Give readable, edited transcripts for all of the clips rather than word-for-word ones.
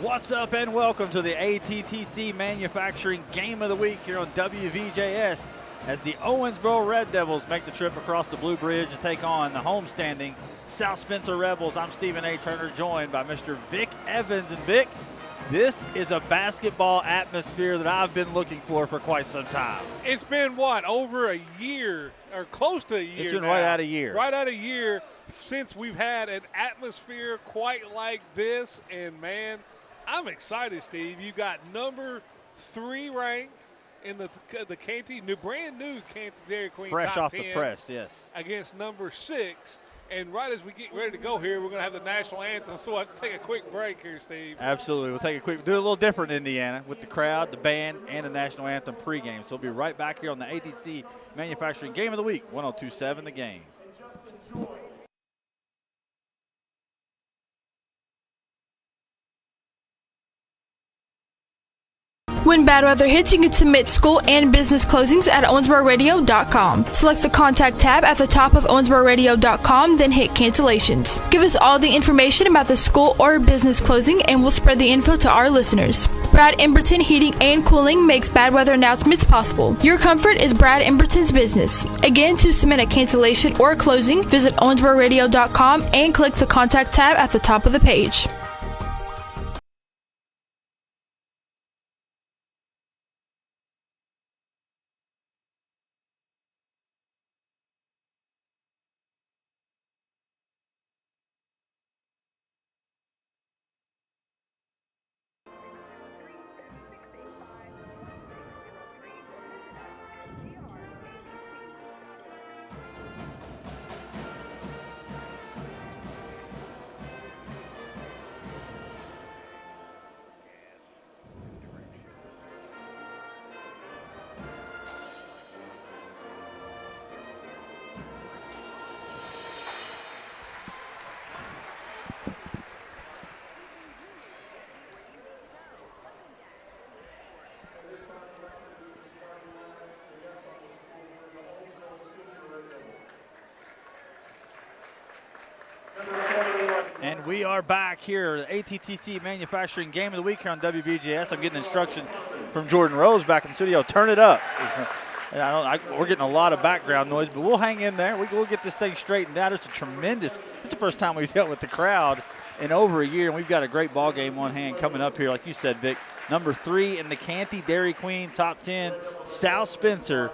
What's up and welcome to the ATTC Manufacturing Game of the Week here on WVJS as the Owensboro Red Devils make the trip across the Blue Bridge to take on the homestanding South Spencer Rebels. I'm Stephen A. Turner, joined by Mr. Vic Evans. And Vic, this is a basketball atmosphere that I've been looking for quite some time. It's been, what, over a year or close to a year It's been now. right at a year. Right at a year since we've had an atmosphere quite like this. And, man, I'm excited, Steve. You got number 3 ranked in the Canty, brand new Canty Dairy Queen Fresh top off 10 the press, yes. against number 6. And right as we get ready to go here, we're going to have the national anthem. So we'll have to take a quick break here, Steve. Absolutely. We'll take a quick, do it a little different in Indiana with the crowd, the band, and the national anthem pregame. So we'll be right back here on the ATC Manufacturing Game of the Week, 102.7 The Game. When bad weather hits, you can submit school and business closings at owensbororadio.com. Select the Contact tab at the top of owensbororadio.com, then hit Cancellations. Give us all the information about the school or business closing, and we'll spread the info to our listeners. Brad Emberton Heating and Cooling makes bad weather announcements possible. Your comfort is Brad Emberton's business. Again, to submit a cancellation or a closing, visit owensbororadio.com and click the Contact tab at the top of the page. And we are back here, the ATTC Manufacturing Game of the Week here on WBJS. I'm getting instructions from Jordan Rose back in the studio. Turn it up. We're getting a lot of background noise, but we'll hang in there. We'll get this thing straightened out. It's the first time we've dealt with the crowd in over a year, and we've got a great ball game on hand coming up here, like you said, Vic. Number 3 in the Canty Dairy Queen top 10, South Spencer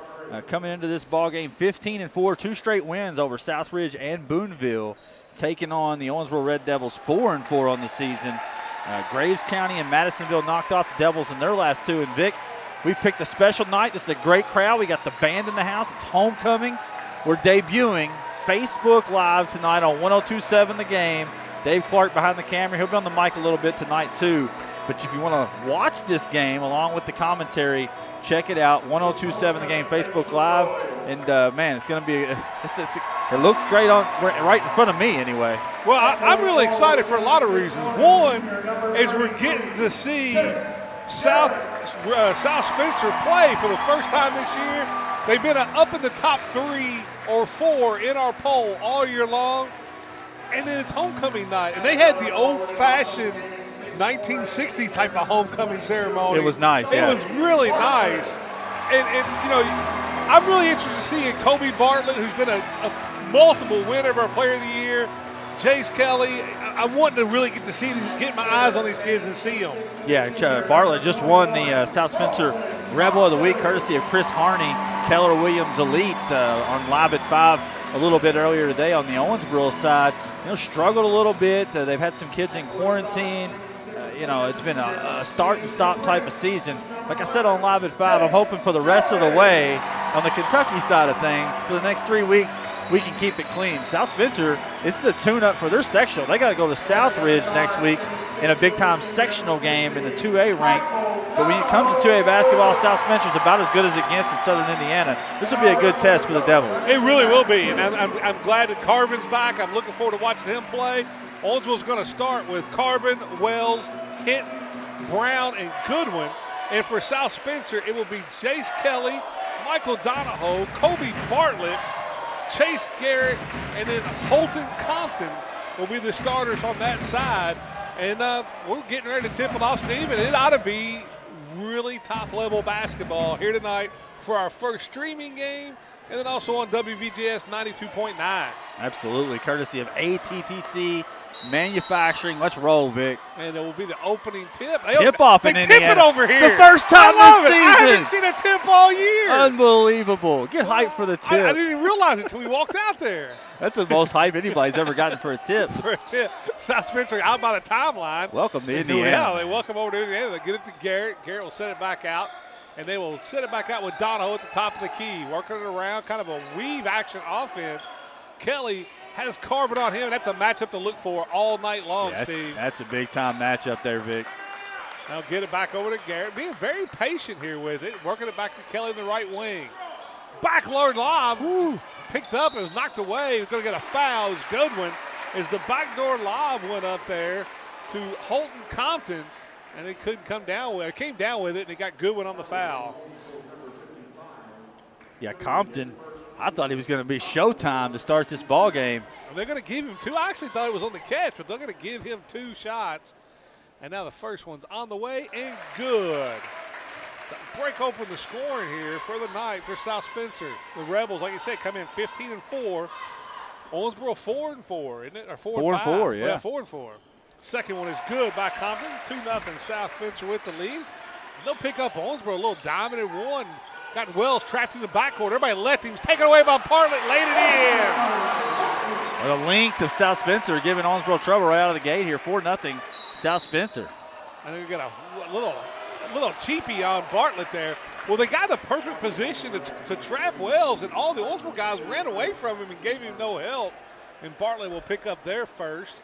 coming into this ball game 15-4, 2 straight wins over Southridge and Boonville, taking on the Owensboro Red Devils 4-4 on the season. Graves County and Madisonville knocked off the Devils in their last 2. And Vic, we picked a special night. This is a great crowd. We got the band in the house. It's homecoming. We're debuting Facebook Live tonight on 102.7 The Game. Dave Clark behind the camera. He'll be on the mic a little bit tonight too. But if you want to watch this game along with the commentary, check it out, 102.7 The Game Facebook Live. And, man, it's going to be it looks great right in front of me anyway. Well, I'm really excited for a lot of reasons. One is we're getting to see South Spencer play for the first time this year. They've been up in the top 3 or 4 in our poll all year long. And then it's homecoming night. And they had the old-fashioned 1960s type of homecoming ceremony. It was nice, yeah. It was really nice. And you know, I'm really interested in seeing Kobe Bartlett, who's been a multiple winner of our Player of the Year. Jace Kelly. I want to really get my eyes on these kids and see them. Yeah, Bartlett just won the South Spencer Rebel of the Week, courtesy of Chris Harney, Keller Williams Elite on Live at 5 a little bit earlier today on the Owensboro side. Struggled a little bit. They've had some kids in quarantine. It's been a start and stop type of season. Like I said on Live at 5, I'm hoping for the rest of the way on the Kentucky side of things, for the next 3 weeks, we can keep it clean. South Spencer, this is a tune-up for their sectional. They got to go to Southridge next week in a big-time sectional game in the 2A ranks. But when it comes to 2A basketball, South Spencer's about as good as it gets in Southern Indiana. This will be a good test for the Devils. It really will be, and I'm glad that Carbon's back. I'm looking forward to watching him play. Owensboro's going to start with Carbon, Wells, Hinton, Brown, and Goodwin. And for South Spencer, it will be Jace Kelly, Michael Donahoe, Kobe Bartlett, Chase Garrett, and then Holton Compton will be the starters on that side. And we're getting ready to tip it off, Steve, and it ought to be really top-level basketball here tonight for our first streaming game, and then also on WVGS 92.9. Absolutely, courtesy of ATTC Manufacturing. Let's roll, Vic. And it will be the opening tip. Tip-off in Indiana. Indiana. Tip it over here. The first time this season. I haven't seen a tip all year. Unbelievable. Get hyped for the tip. I didn't even realize it until we walked out there. That's the most hype anybody's ever gotten for a tip. For a tip. South Spencer out by the timeline. Welcome to Indiana. Yeah, they welcome over to Indiana. They get it to Garrett. Garrett will set it back out. And they will set it back out with Donahoe at the top of the key. Working it around, kind of a weave action offense. Kelly has Carbon on him, and that's a matchup to look for all night long, Steve. That's a big-time matchup there, Vic. Now get it back over to Garrett. Being very patient here with it. Working it back to Kelly in the right wing. Backward lob. Woo. Picked up. It was knocked away. He's going to get a foul. It was Goodwin as the backdoor lob went up there to Holton Compton, and they couldn't come down with it. Came down with it, and he got Goodwin on the foul. Yeah, Compton, I thought he was going to be showtime to start this ball game. They're going to give him two. I actually thought it was on the catch, but they're going to give him two shots. And now the first one's on the way and good. To break open the scoring here for the night for South Spencer. The Rebels, like you said, come in 15-4. Owensboro 4-4, isn't it? Or 4-5. 4-4, yeah. 4-4. Second one is good by Compton. 2-0 South Spencer with the lead. They'll pick up Owensboro, a little dominant one. Got Wells trapped in the backcourt. Everybody left him. Taken away by Bartlett. Laid it in. Well, the length of South Spencer giving Owensboro trouble right out of the gate here. 4-0 South Spencer. I think we got a little cheapy on Bartlett there. Well, they got the perfect position to trap Wells, and all the Owensboro guys ran away from him and gave him no help. And Bartlett will pick up their first.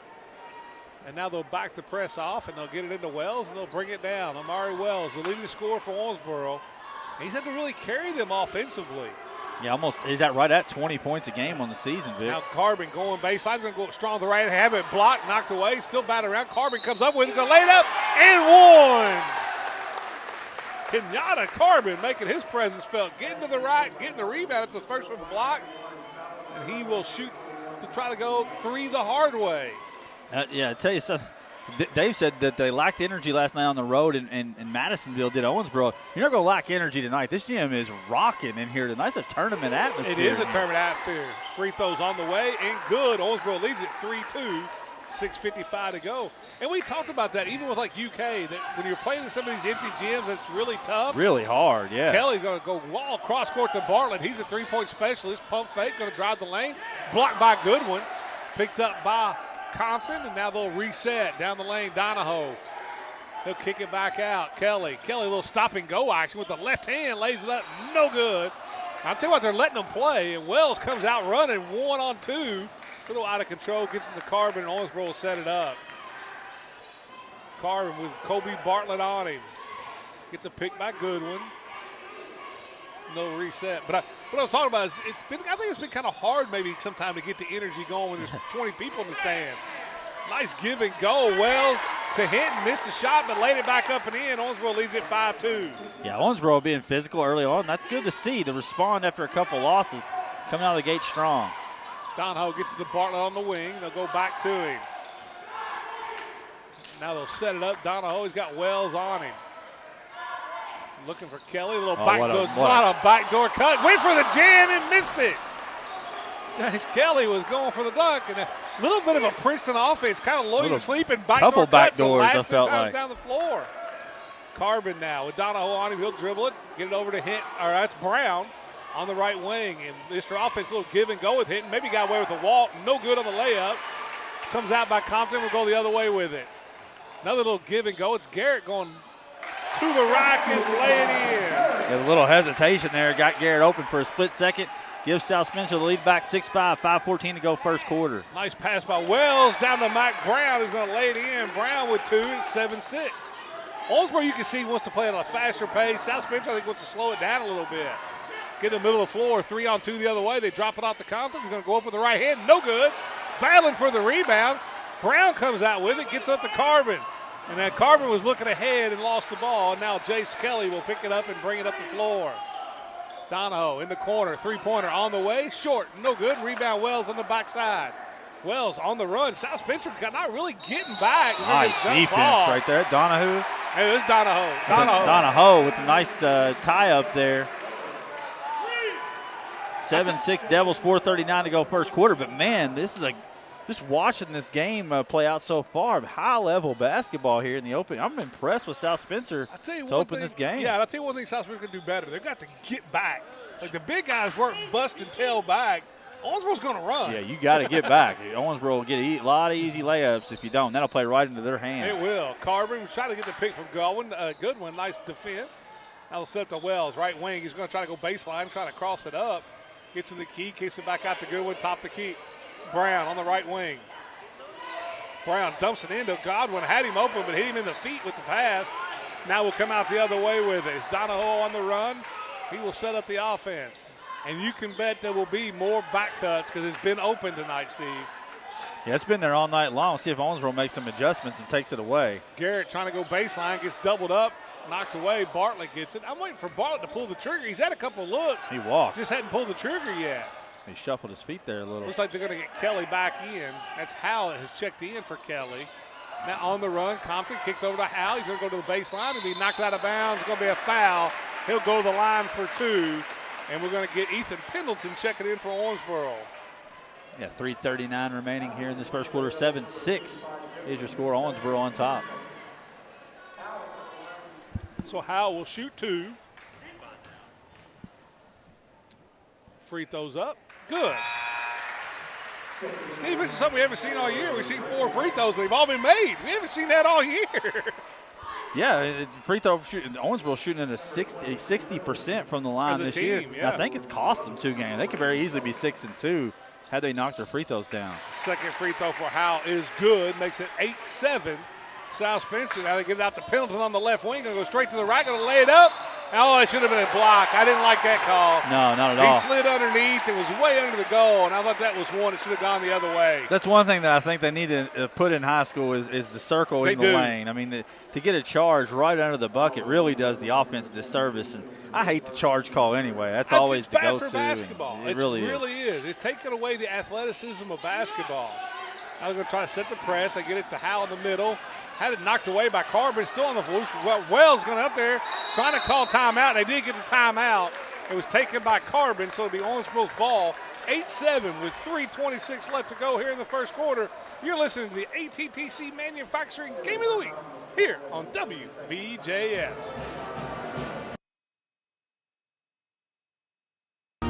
And now they'll back the press off, and they'll get it into Wells, and they'll bring it down. Amari Wells, the leading scorer for Owensboro. He's had to really carry them offensively. Yeah, almost. He's at right at 20 points a game on the season, Vic. Now Carbon going baseline. He's going to go up strong to the right. Have it blocked, knocked away. Still batted around. Carbon comes up with it. Going to lay it up and one. Kenyatta Carbon making his presence felt. Getting to the right, getting the rebound at the first one blocked. And he will shoot to try to go three the hard way. Yeah, I tell you something. Dave said that they lacked energy last night on the road, and Madisonville did Owensboro. You're not going to lack energy tonight. This gym is rocking in here tonight. It's a tournament atmosphere. It is a tournament atmosphere. Free throws on the way and good. Owensboro leads it 3-2. 6:55 to go. And we talked about that even with like UK, that when you're playing in some of these empty gyms, it's really tough. Really hard, yeah. Kelly's going to go wall cross court to Bartlett. He's a three-point specialist. Pump fake, going to drive the lane. Blocked by Goodwin. Picked up by Compton, and now they'll reset down the lane. Donahoe, he'll kick it back out. Kelly, a little stop and go action with the left hand, lays it up, no good. I'll tell you what, they're letting them play, and Wells comes out running 1-on-2. A little out of control, gets to the Carbon, and Owensboro will set it up. Carbon with Kobe Bartlett on him. Gets a pick by Goodwin. No reset. But what I was talking about is I think it's been kind of hard maybe sometime to get the energy going when there's 20 people in the stands. Nice give and go. Wells to Hinton, missed the shot, but laid it back up and in. Owensboro leads it 5-2. Yeah, Owensboro being physical early on. That's good to see. To respond after a couple losses, coming out of the gate strong. Donahoe gets it to Bartlett on the wing. They'll go back to him. Now they'll set it up. Donahoe, he's got Wells on him. Looking for Kelly, a little backdoor, not a backdoor cut. Went for the jam and missed it. James Kelly was going for the dunk, and a little bit of a Princeton offense, kind of low to sleep and backdoor couple cuts backdoors, the last I felt like. down the floor. Carbon now with Donahoe on him, he'll dribble it, get it over to Hinton. Or that's Brown on the right wing, and Mr. Offense, a little give and go with Hinton. Maybe got away with the walk, no good on the layup. Comes out by Compton, will go the other way with it. Another little give and go. It's Garrett going to the rack and lay it in. There's a little hesitation there. Got Garrett open for a split second. Gives South Spencer the lead back 6-5, 5:14 to go first quarter. Nice pass by Wells down to Mac Brown. He's going to lay it in. Brown with two. It's 7-6. Owensboro, you can see, wants to play at a faster pace. South Spencer, I think, wants to slow it down a little bit. Get in the middle of the floor, 3-on-2 the other way. They drop it off to Compton. He's going to go up with the right hand. No good. Battling for the rebound. Brown comes out with it, gets up to Carbon. And then Carbon was looking ahead and lost the ball. And now Jace Kelly will pick it up and bring it up the floor. Donahoe in the corner, three-pointer on the way, short, no good. Rebound Wells on the backside. Wells on the run. South Spencer not really getting back. Nice defense right there. Donahue. Hey, this is Donahoe. Donahoe with a nice tie up there. 7-6 Devils, 4:39 to go first quarter. But, man, this is just watching this game play out so far, high-level basketball here in the open. I'm impressed with South Spencer to open this game. Yeah, I'll tell you one thing South Spencer can do better. They've got to get back. Like, the big guys weren't busting tail back. Owensboro's going to run. Yeah, you got to get back. Owensboro will get a lot of easy layups if you don't. That'll play right into their hands. It will. Carver was trying to get the pick from Godwin. Good one. Nice defense. That'll set to Wells. Right wing. He's going to try to go baseline, trying to cross it up. Gets in the key, kicks it back out to Goodwin, top the key. Brown on the right wing. Brown dumps it into Godwin. Had him open, but hit him in the feet with the pass. Now we'll come out the other way with it. It's Donahoe on the run. He will set up the offense. And you can bet there will be more back cuts because it's been open tonight, Steve. Yeah, it's been there all night long. See if Owensboro makes some adjustments and takes it away. Garrett trying to go baseline, gets doubled up, knocked away. Bartlett gets it. I'm waiting for Bartlett to pull the trigger. He's had a couple of looks. He walked. Just hadn't pulled the trigger yet. He shuffled his feet there a little. Looks like they're going to get Kelly back in. That's Howell has checked in for Kelly. Now on the run, Compton kicks over to Howell. He's going to go to the baseline and be knocked out of bounds. It's going to be a foul. He'll go to the line for two. And we're going to get Ethan Pendleton checking in for Owensboro. Yeah, 3:39 remaining here in this first quarter. 7-6 is your score. Owensboro on top. So Howell will shoot two. Free throws up. Good. Steve, this is something we haven't seen all year. We've seen 4 free throws. They've all been made. We haven't seen that all year. Yeah, free throw shooting. Owensboro shooting at 60% from the line this team, year. yeah. I think it's cost them 2 games. They could very easily be 6-2 had they knocked their free throws down. Second free throw for Howell is good. Makes it 8-7. South Spencer. Now they get it out to Pendleton on the left wing. Going to go straight to the right. Going to lay it up. Oh, it should have been a block. I didn't like that call. No, not at all. He slid underneath. It was way under the goal, and I thought that was one. It should have gone the other way. That's one thing that I think they need to put in high school is the circle in the lane. I mean, to get a charge right under the bucket really does the offense a disservice, and I hate the charge call anyway. That's always the go-to. It's bad for basketball. It really is. It's taking away the athleticism of basketball. Now they're going to try to set the press. They get it to Howell in the middle. Had it knocked away by Carbon, still on the loose. Wells going up there, trying to call timeout. They did get the timeout. It was taken by Carbon, so it'll be Owensboro's ball. 8-7 with 3:26 left to go here in the first quarter. You're listening to the ATTC Manufacturing Game of the Week here on WVJS.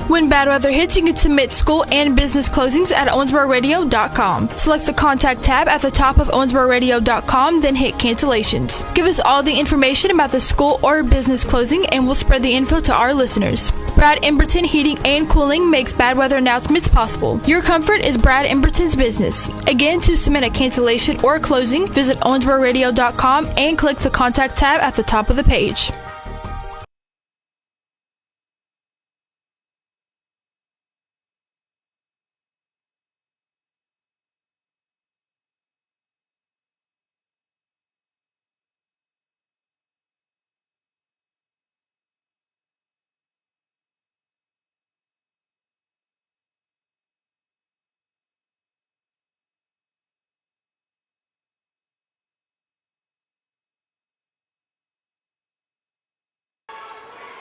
When bad weather hits, you can submit school and business closings at owensbororadio.com. Select the contact tab at the top of owensbororadio.com, then hit cancellations. Give us all the information about the school or business closing, and we'll spread the info to our listeners. Brad Emberton Heating and Cooling makes bad weather announcements possible. Your comfort is Brad Emberton's business. Again, to submit a cancellation or closing, visit owensbororadio.com and click the contact tab at the top of the page.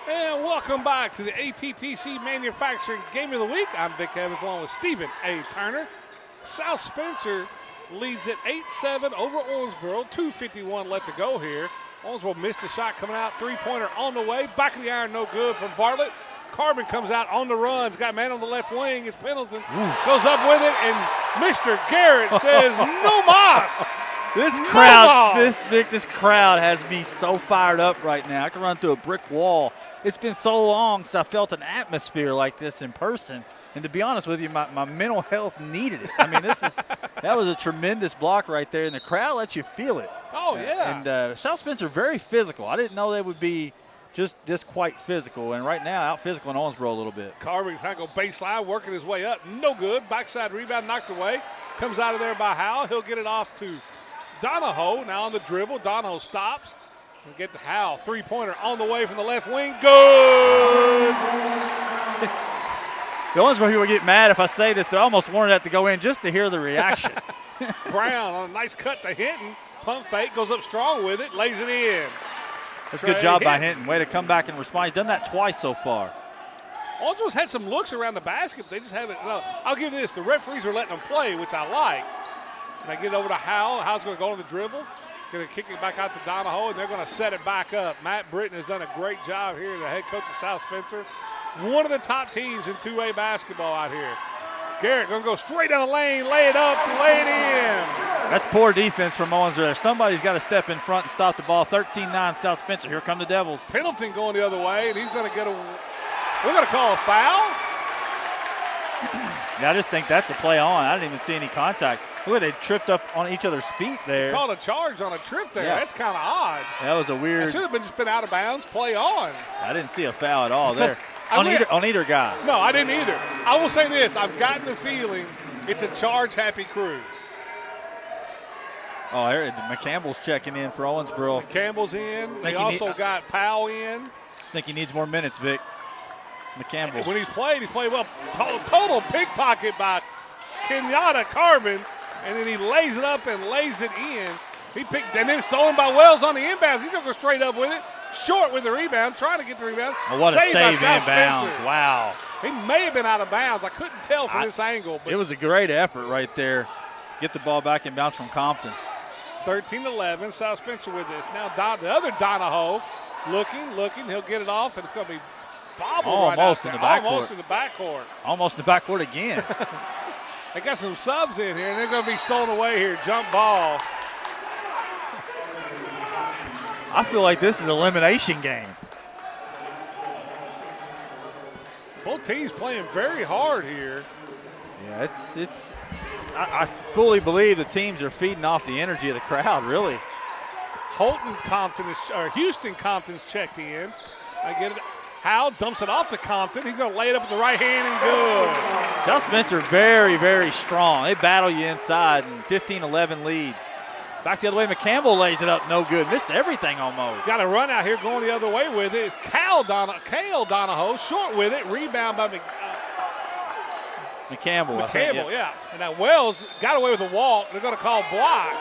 And welcome back to the ATTC Manufacturing Game of the Week. I'm Vic Evans along with Stephen A. Turner. South Spencer leads at 8-7 over Owensboro. 2:51 left to go here. Owensboro missed a shot coming out. Three-pointer on the way. Back of the iron, no good from Bartlett. Carbon comes out on the run. He's got a man on the left wing. It's Pendleton. Goes up with it, and Mr. Garrett says, no mas. This crowd, this crowd has me so fired up right now. I can run through a brick wall. It's been so long since I felt an atmosphere like this in person. And to be honest with you, my mental health needed it. I mean, that was a tremendous block right there, and the crowd lets you feel it. Oh, yeah. And South Spencer, very physical. I didn't know they would be just this quite physical. And right now, out physical in Owensboro a little bit. Carbon trying to go baseline, working his way up. No good. Backside rebound knocked away. Comes out of there by Howell. He'll get it off to Donahoe. Now on the dribble. Donahoe stops. We'll get to Howell. Three-pointer on the way from the left wing. Good! The Owensboro people get mad if I say this, but I almost wanted that to go in just to hear the reaction. Brown on a nice cut to Hinton. Pump fake, goes up strong with it, lays it in. That's a good job by Hinton. Way to come back and respond. He's done that twice so far. Owensboro's had some looks around the basket. They just haven't. No, I'll give this. The referees are letting them play, which I like. And they get it over to Howell. Howell's going to go on the dribble. Going to kick it back out to Donahoe, and they're going to set it back up. Matt Britton has done a great job here, the head coach of South Spencer. One of the top teams in 2A basketball out here. Garrett going to go straight down the lane, lay it up, lay it in. That's poor defense from Owensboro there. Somebody's got to step in front and stop the ball. 13-9 South Spencer. Here come the Devils. Pendleton going the other way, and he's going to get a – we're going to call a foul. Yeah, I just think that's a play on. I didn't even see any contact. Look, they tripped up on each other's feet there. Called a charge on a trip there. Yeah. That's kind of odd. That was a weird. It should have just been out of bounds. Play on. I didn't see a foul at all there. On either guy. No, I didn't either. I will say this. I've gotten the feeling it's a charge-happy crew. Oh, McCampbell's checking in for Owensboro. McCampbell's in. They also got Powell in. I think he needs more minutes, Vic. McCampbell. When he's played well. Total pickpocket by Kenyatta Carbon, and then he lays it up and lays it in. He picked, and then stolen by Wells on the inbounds. He's going to go straight up with it. Short with the rebound, trying to get the rebound. Oh, what Saved a save by inbounds. Wow. He may have been out of bounds. I couldn't tell from this angle. But it was a great effort right there. Get the ball back and bounce from Compton. 13-11, South Spencer with this. Now the other Donahoe looking. He'll get it off, and it's going to be bobbled almost right out in the there. backcourt. Almost in the backcourt. Almost in the backcourt again. They got some subs in here, and they're going to be stolen away here. Jump ball. I feel like this is an elimination game. Both teams playing very hard here. Yeah, I fully believe the teams are feeding off the energy of the crowd, really. Houston Compton's checked in. I get it. Howell dumps it off to Compton. He's going to lay it up with the right hand and good. South Spencer very, very strong. They battle you inside and 15-11 lead. Back the other way, McCampbell lays it up, no good. Missed everything almost. Got a run out here going the other way with it. It's Cale Donahoe, short with it. Rebound by McCampbell. Yeah. And now Wells got away with a walk. They're going to call block.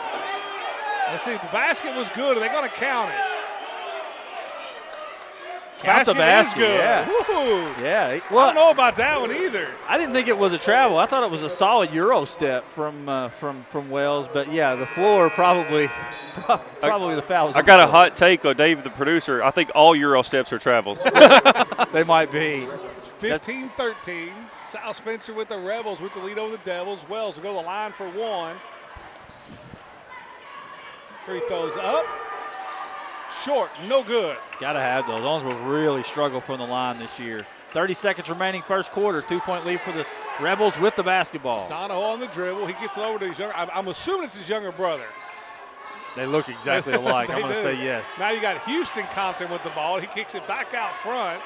Let's see, the basket was good. Are they going to count it? Count the basket, is good. Yeah. Woo-hoo. Yeah. Well, I don't know about that one either. I didn't think it was a travel. I thought it was a solid Euro step from Wells. But, yeah, the floor probably the fouls. I got a hot take on Dave, the producer. I think all Euro steps are travels. They might be. It's 15-13. South Spencer with the Rebels with the lead over the Devils. Wells will go to the line for one. Free throws up. Short, no good. Got to have those. Owensboro really struggled from the line this year. 30 seconds remaining first quarter. 2-point lead for the Rebels with the basketball. Donahoe on the dribble. He gets it over to his younger. I'm assuming it's his younger brother. They look exactly alike. I'm going to say yes. Now you got Houston Compton with the ball. He kicks it back out front.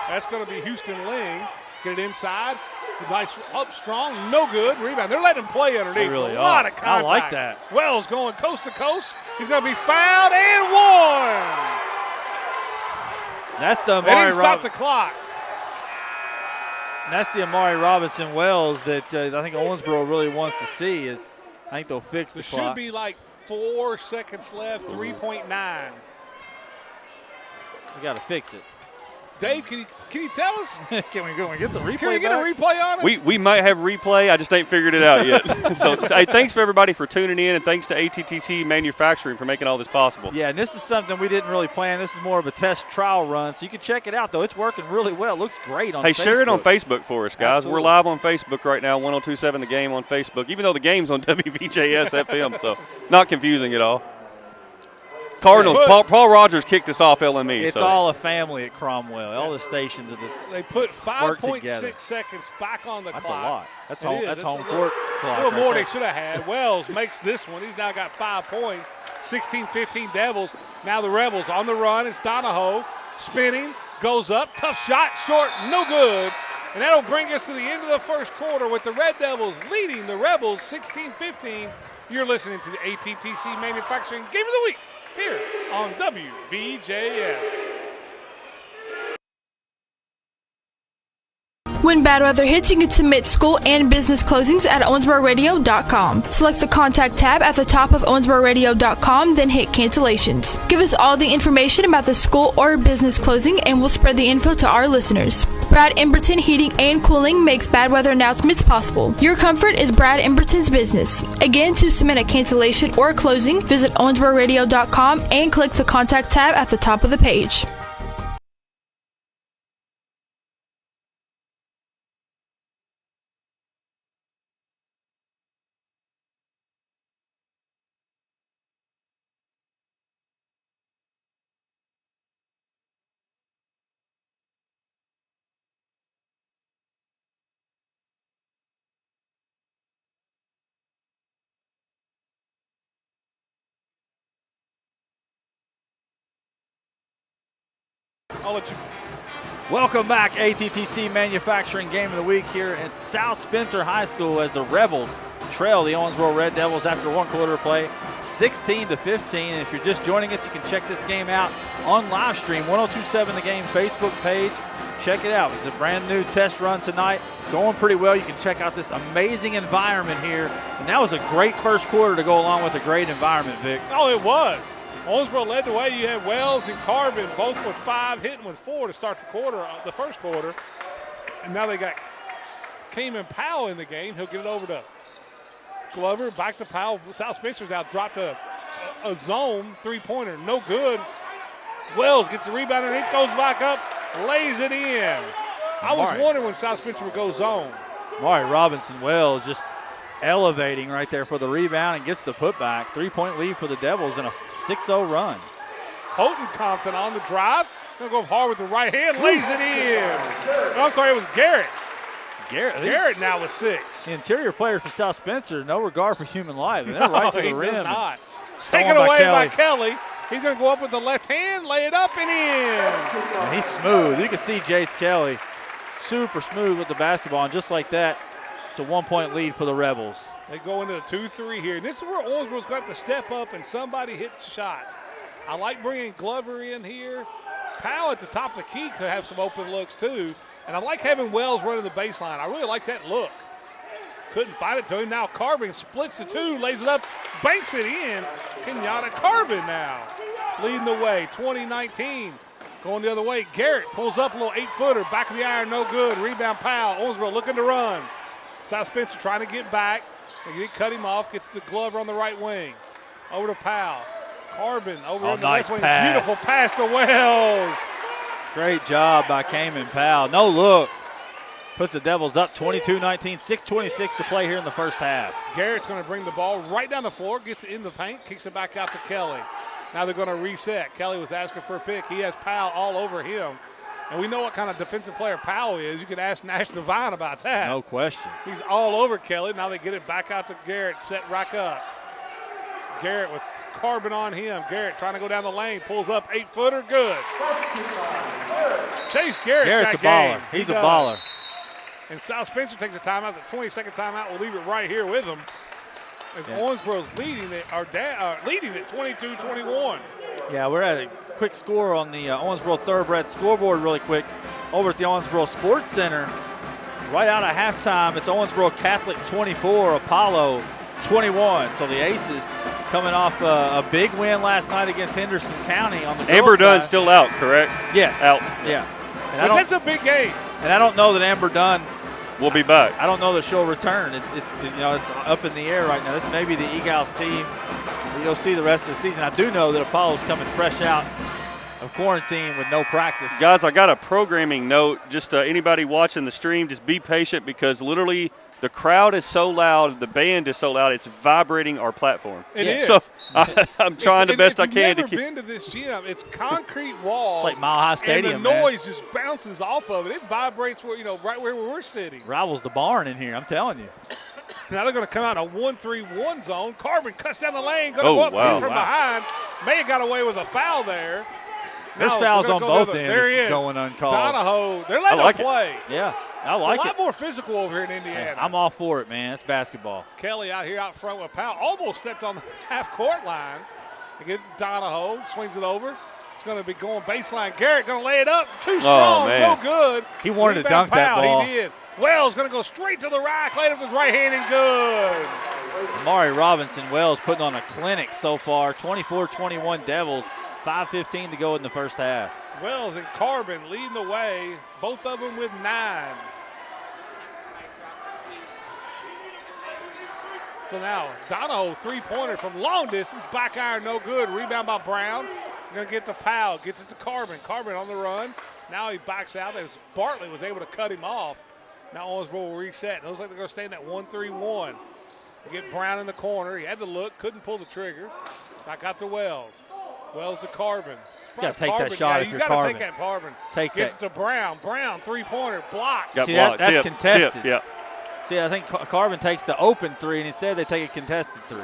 That's going to be Houston Ling. Get it inside. Nice up strong. No good. Rebound. They're letting him play underneath. Really a lot of contact. I like that. Wells going coast to coast. He's going to be fouled and one. That's the Amari. They didn't stop the clock. That's the Amari Robinson-Wells that I think Owensboro really wants to see. I think they'll fix the clock. There should be like 4 seconds left, 3.9. We got to fix it. Dave, can you tell us? Can we get the replay? Can we get a replay on us? We might have replay. I just ain't figured it out yet. So hey, thanks for everybody for tuning in, and thanks to ATTC Manufacturing for making all this possible. Yeah, and this is something we didn't really plan. This is more of a test trial run, so you can check it out, though. It's working really well. It looks great on Facebook. Hey, share it on Facebook for us, guys. Absolutely. We're live on Facebook right now, 1027 The Game on Facebook, even though the game's on WVJS FM, so not confusing at all. Cardinals, Paul Rogers kicked us off LME. It's all a family at Cromwell. All the stations of the They put 5.6 seconds back on the That's clock. That's a lot. That's home court clock. A little more they should have had. Wells makes this one. He's now got 5 points. 16-15 Devils. Now the Rebels on the run. It's Donahoe spinning, goes up, tough shot, short, no good. And that'll bring us to the end of the first quarter with the Red Devils leading the Rebels 16-15. You're listening to the ATTC Manufacturing Game of the Week here on WVJS. When bad weather hits, you can submit school and business closings at owensbororadio.com. Select the contact tab at the top of owensbororadio.com, then hit cancellations. Give us all the information about the school or business closing and we'll spread the info to our listeners. Brad Emberton Heating and Cooling makes bad weather announcements possible. Your comfort is Brad Emberton's business. Again, to submit a cancellation or closing, visit owensbororadio.com and click the contact tab at the top of the page. I'll let you. Welcome back, ATTC Manufacturing Game of the Week here at South Spencer High School as the Rebels trail the Owensboro Red Devils after one quarter of play, 16-15. And if you're just joining us, you can check this game out on live stream, 1027 The Game Facebook page. Check it out. It's a brand new test run tonight. Going pretty well. You can check out this amazing environment here. And that was a great first quarter to go along with a great environment, Vic. Oh, it was. Owensboro led the way. You had Wells and Carbon both with 5, hitting with 4 to start the first quarter. And now they got Cayman Powell in the game. He'll get it over to Glover. Back to Powell. South Spencer's now dropped to a zone three-pointer. No good. Wells gets the rebound and it goes back up, lays it in. I was wondering when South Spencer would go zone. Maury Robinson-Wells just elevating right there for the rebound and gets the putback. 3-point lead for the Devils and a 6-0 run. Houghton Compton on the drive. Going to go hard with the right hand, lays it in. No, I'm sorry, it was Garrett. Garrett now with 6. The interior players for South Spencer, no regard for human life. They're right to the rim. Does not. Taken away by Kelly. He's going to go up with the left hand, lay it up and in. And he's smooth. You can see Jace Kelly super smooth with the basketball, and just like that, it's a 1-point lead for the Rebels. They go into the 2-3 here. And this is where Owensboro's got to step up and somebody hits shots. I like bringing Glover in here. Powell at the top of the key could have some open looks too. And I like having Wells running the baseline. I really like that look. Couldn't find it to him. Now Carbon splits the 2, lays it up, banks it in. Kenyatta Carbon now leading the way, 20-19. Going the other way, Garrett pulls up a little 8-footer, back of the iron, no good. Rebound Powell, Owensboro looking to run. South Spencer trying to get back. They cut him off, gets the Glover on the right wing. Over to Powell. Carbon over on the left wing. Beautiful pass to Wells. Great job by Cayman Powell. No look. Puts the Devils up 22-19, 6:26 to play here in the first half. Garrett's going to bring the ball right down the floor, gets it in the paint, kicks it back out to Kelly. Now they're going to reset. Kelly was asking for a pick. He has Powell all over him. And we know what kind of defensive player Powell is. You can ask Nash Devine about that. No question. He's all over Kelly. Now they get it back out to Garrett, set rack up. Garrett with Carbon on him. Garrett trying to go down the lane, pulls up 8-footer, good. Chase Garrett's a baller. He's a baller. And South Spencer takes a timeout. It's a 20-second timeout. We'll leave it right here with them. As Owensboro's leading it, leading it 22-21. Yeah, we're at a quick score on the Owensboro Thoroughbred scoreboard really quick. Over at the Owensboro Sports Center, right out of halftime, it's Owensboro Catholic 24, Apollo 21. So the Aces coming off a big win last night against Henderson County on the Amber girls' Dunn's side. still out, correct? Yes. Out. Yeah. But that's a big game. And I don't know that Amber Dunn will be back. I don't know that she'll return. It's up in the air right now. This may be the Eagles team. You'll see the rest of the season. I do know that Apollo's coming fresh out of quarantine with no practice. Guys, I got a programming note. Just anybody watching the stream, just be patient because literally the crowd is so loud, the band is so loud, it's vibrating our platform. It is. So I'm trying the best I can to keep. If you've never been to this gym, it's concrete walls. It's like Mile High Stadium, and the noise just bounces off of it. It vibrates right where we're sitting. Rivals the barn in here, I'm telling you. Now they're going to come out in a 1-3-1 zone. Carbon cuts down the lane, going to go up from behind. May have got away with a foul there. There's fouls on both ends. There he is. Going uncalled. Donahoe, they're letting him play. Yeah, I like it. It's a lot more physical over here in Indiana. I'm all for it, man. It's basketball. Kelly out here out front with Powell. Almost stepped on the half-court line. They get Donahoe, swings it over. It's going to be going baseline. Garrett going to lay it up. Too strong. Man. No good. He wanted to Rebound dunk that Powell. ball. He did. Wells going to go straight to the rack. Laid up with his right hand and good. Amari Robinson Wells putting on a clinic so far. 24-21 Devils. 5:15 to go in the first half. Wells and Carbon leading the way. Both of them with 9. So now Donahoe, three-pointer from long distance. Back iron, no good. Rebound by Brown. Going to get to Powell. Gets it to Carbon. Carbon on the run. Now he backs out. Bartlett was able to cut him off. Now Owensboro will reset. It looks like they're going to stay in that 1-3-1. They get Brown in the corner. He had to look. Couldn't pull the trigger. Back out to Wells. Wells to Carbon. You got to take that shot if you're Carbon. You got to take that Carbon. Gets it to Brown. Brown, three-pointer, blocked. Got See, blocked. that's Tipped. contested. Tipped, yeah. See, I think Carbon takes the open three, and instead they take a contested three.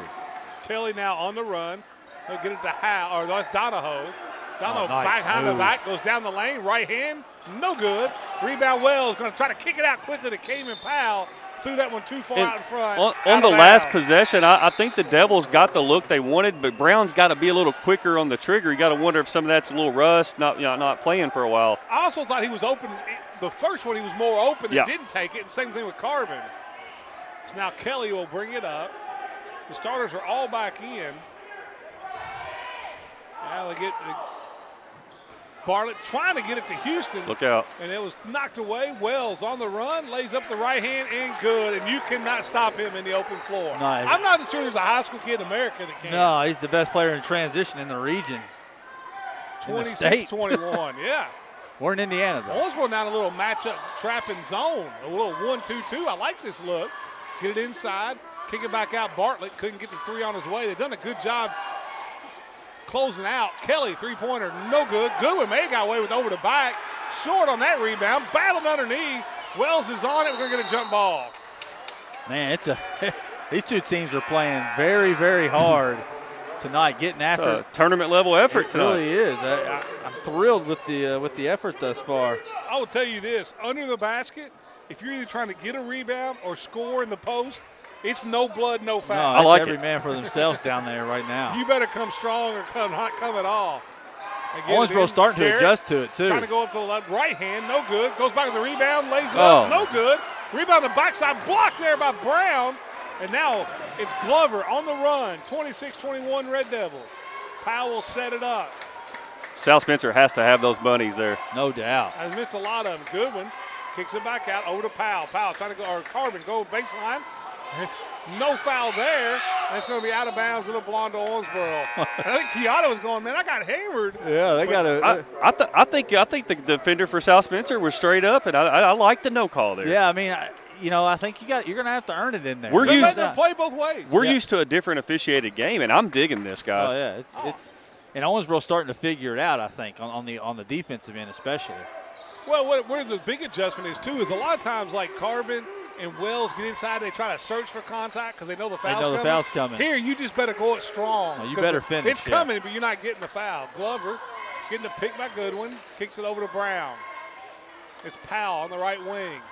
Kelly now on the run. He'll get it to Howe, or that's Donahoe. Donahoe nice back behind the move. back, goes down the lane, right hand, no good. Rebound Wells, going to try to kick it out quickly to Cayman Powell. Threw that one too far out in front. On the last possession, I think the Devils got the look they wanted, but Brown's got to be a little quicker on the trigger. You got to wonder if some of that's a little rust, not playing for a while. I also thought he was open. The first one he was more open and didn't take it. And same thing with Carbon. So now Kelly will bring it up. The starters are all back in. Now they get Bartlett trying to get it to Houston. Look out. And it was knocked away. Wells on the run, lays up the right hand and good. And you cannot stop him in the open floor. No, I'm not sure there's a high school kid in America that can. No, he's the best player in transition in the region. 26-21, yeah. We're in Indiana, though. Owensboro now in a little matchup trapping zone. A little 1-2-2. I like this look. Get it inside. Kick it back out. Bartlett couldn't get the three on his way. They've done a good job closing out. Kelly, three-pointer, no good. Goodwin may have got away with over the back. Short on that rebound. Battled underneath. Wells is on it. We're going to get a jump ball. Man, these two teams are playing very, very hard tonight, getting after It's a tournament-level effort it. tonight. Really is. I'm thrilled with the effort thus far. I will tell you this. Under the basket, if you're either trying to get a rebound or score in the post, it's no blood, no foul. No, I like every it. man for themselves down there right now. You better come strong or not come at all. Owensboro's starting to Garrett adjust to it, too. Trying to go up to the left, right hand, no good. Goes back to the rebound, lays it up, no good. Rebound on the backside, blocked there by Brown. And now it's Glover on the run, 26-21 Red Devils. Powell set it up. South Spencer has to have those bunnies there. No doubt. Has missed a lot of them. Goodwin kicks it back out over to Powell. Powell trying to go, or Carbon go baseline. No foul there. And it's going to be out of bounds. It'll belong to Owensboro. I think Keanu was going, man, I got hammered. Yeah, they got to. I think the defender for South Spencer was straight up, and I like the no call there. Yeah, I mean, I think you're going to have to earn it in there. They let them play both ways. We're used to a different officiated game, and I'm digging this, guys. Oh yeah, it's and Owensboro's starting to figure it out. I think on the defensive end especially. Well, where the big adjustment is too is a lot of times like Carbon and Wells get inside, they try to search for contact because they know the foul's coming. Here, you just better go it strong. Well, you better finish. It's coming, but you're not getting the foul. Glover getting the pick by Goodwin, kicks it over to Brown. It's Powell on the right wing.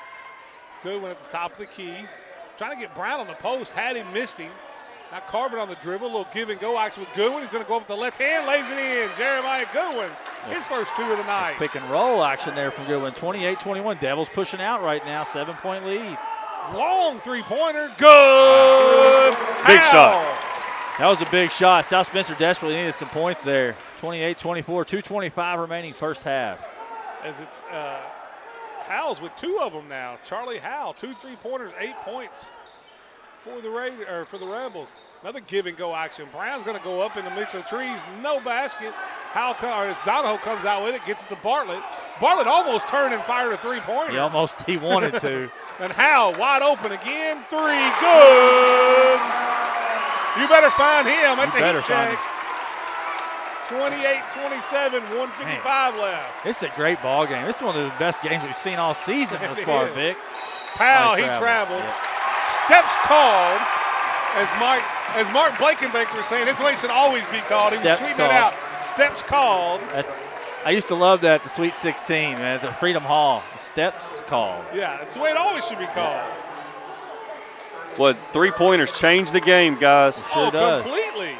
Goodwin at the top of the key. Trying to get Brown on the post, had him, missed him. Now Carbon on the dribble, a little give and go action with Goodwin. He's going to go up with the left hand, lays it in. Jeremiah Goodwin, his first two of the night. Pick and roll action there from Goodwin. 28-21. Devils pushing out right now, 7-point lead. Long three-pointer, good. Big shot. That was a big shot. South Spencer desperately needed some points there. 28-24, 2:25 remaining first half. As it's Howell's with two of them now. Charlie Howell, 2 3-pointers, 8 points for the Rebels. Another give and go action. Brown's going to go up in the mix of trees. No basket. Donahoe comes out with it, gets it to Bartlett. Bartlett almost turned and fired a three-pointer. He wanted to. And Howell wide open again. Three, good. You better find him. That's a heat check. 28-27, 1:55 left. It's a great ball game. This is one of the best games we've seen all season thus far, Vic. Powell, he traveled. Yep. Steps called, as Mark Blakenbaker was saying, this way should always be called. He was tweeting it out. Steps called. I used to love that at the Sweet 16, man, at the Freedom Hall. Steps called. Yeah, that's the way it always should be called. What, three-pointers change the game, guys. It sure does. Completely.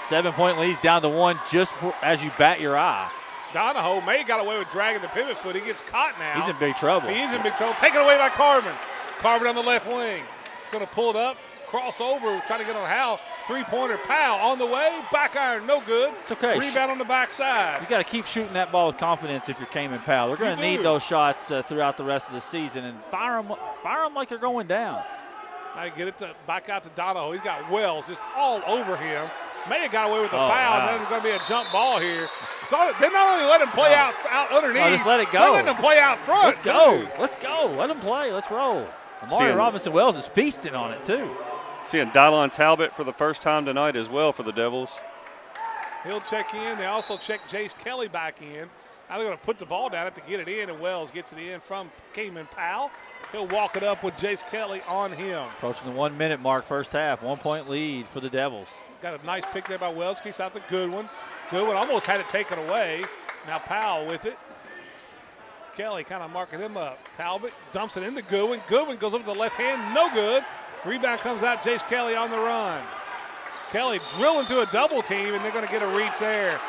7-point lead's down to 1 just as you bat your eye. Donahoe may got away with dragging the pivot foot. He gets caught now. He's in big trouble. He is in big trouble. Taken away by Carbon. Carbon on the left wing. Going to pull it up, cross over, trying to get on Howell. Three-pointer, Powell on the way. Back iron, no good. It's okay. Rebound on the backside. You got to keep shooting that ball with confidence if you're Cayman Powell. They're going to need those shots throughout the rest of the season, and fire them like they're going down. Now get it back out to Donahoe. He's got Wells just all over him. May have got away with the foul, and then there's going to be a jump ball here. They not only let him play out underneath. No, just let it go. They're letting him play out front. Let's go. Let's go. Let him play. Let's roll. Amari Robinson-Wells is feasting on it, too. Seeing Dylon Talbot for the first time tonight as well for the Devils. He'll check in. They also check Jace Kelly back in. Now they're going to put the ball down to get it in, and Wells gets it in from Cayman Powell. He'll walk it up with Jace Kelly on him. Approaching the 1 minute mark, first half. 1-point lead for the Devils. Got a nice pick there by Wells. Kicks out the Goodwin. Goodwin almost had it taken away. Now Powell with it. Kelly kind of marking him up. Talbot dumps it into Goodwin. Goodwin goes up to the left hand. No good. Rebound comes out. Jace Kelly on the run. Kelly drilling through a double team, and they're going to get a reach there.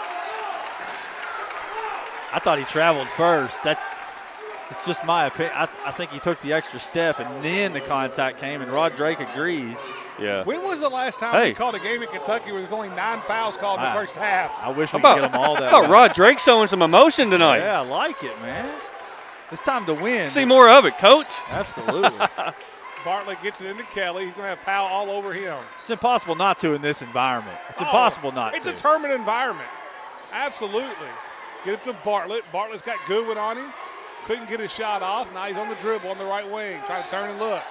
I thought he traveled first. It's just my opinion. I think he took the extra step, and then the contact came, and Rod Drake agrees. Yeah. When was the last time we called a game in Kentucky where there's only 9 fouls called in the first half? I wish we could get them all that. How about Rod Drake showing some emotion tonight? Yeah, I like it, man. It's time to win. See more of it, Coach. Absolutely. Bartlett gets it into Kelly. He's going to have Powell all over him. It's impossible not to in this environment. It's impossible not to. It's a tournament environment. Absolutely. Get it to Bartlett. Bartlett's got Goodwin on him. Couldn't get his shot off. Now he's on the dribble on the right wing. Trying to turn and look.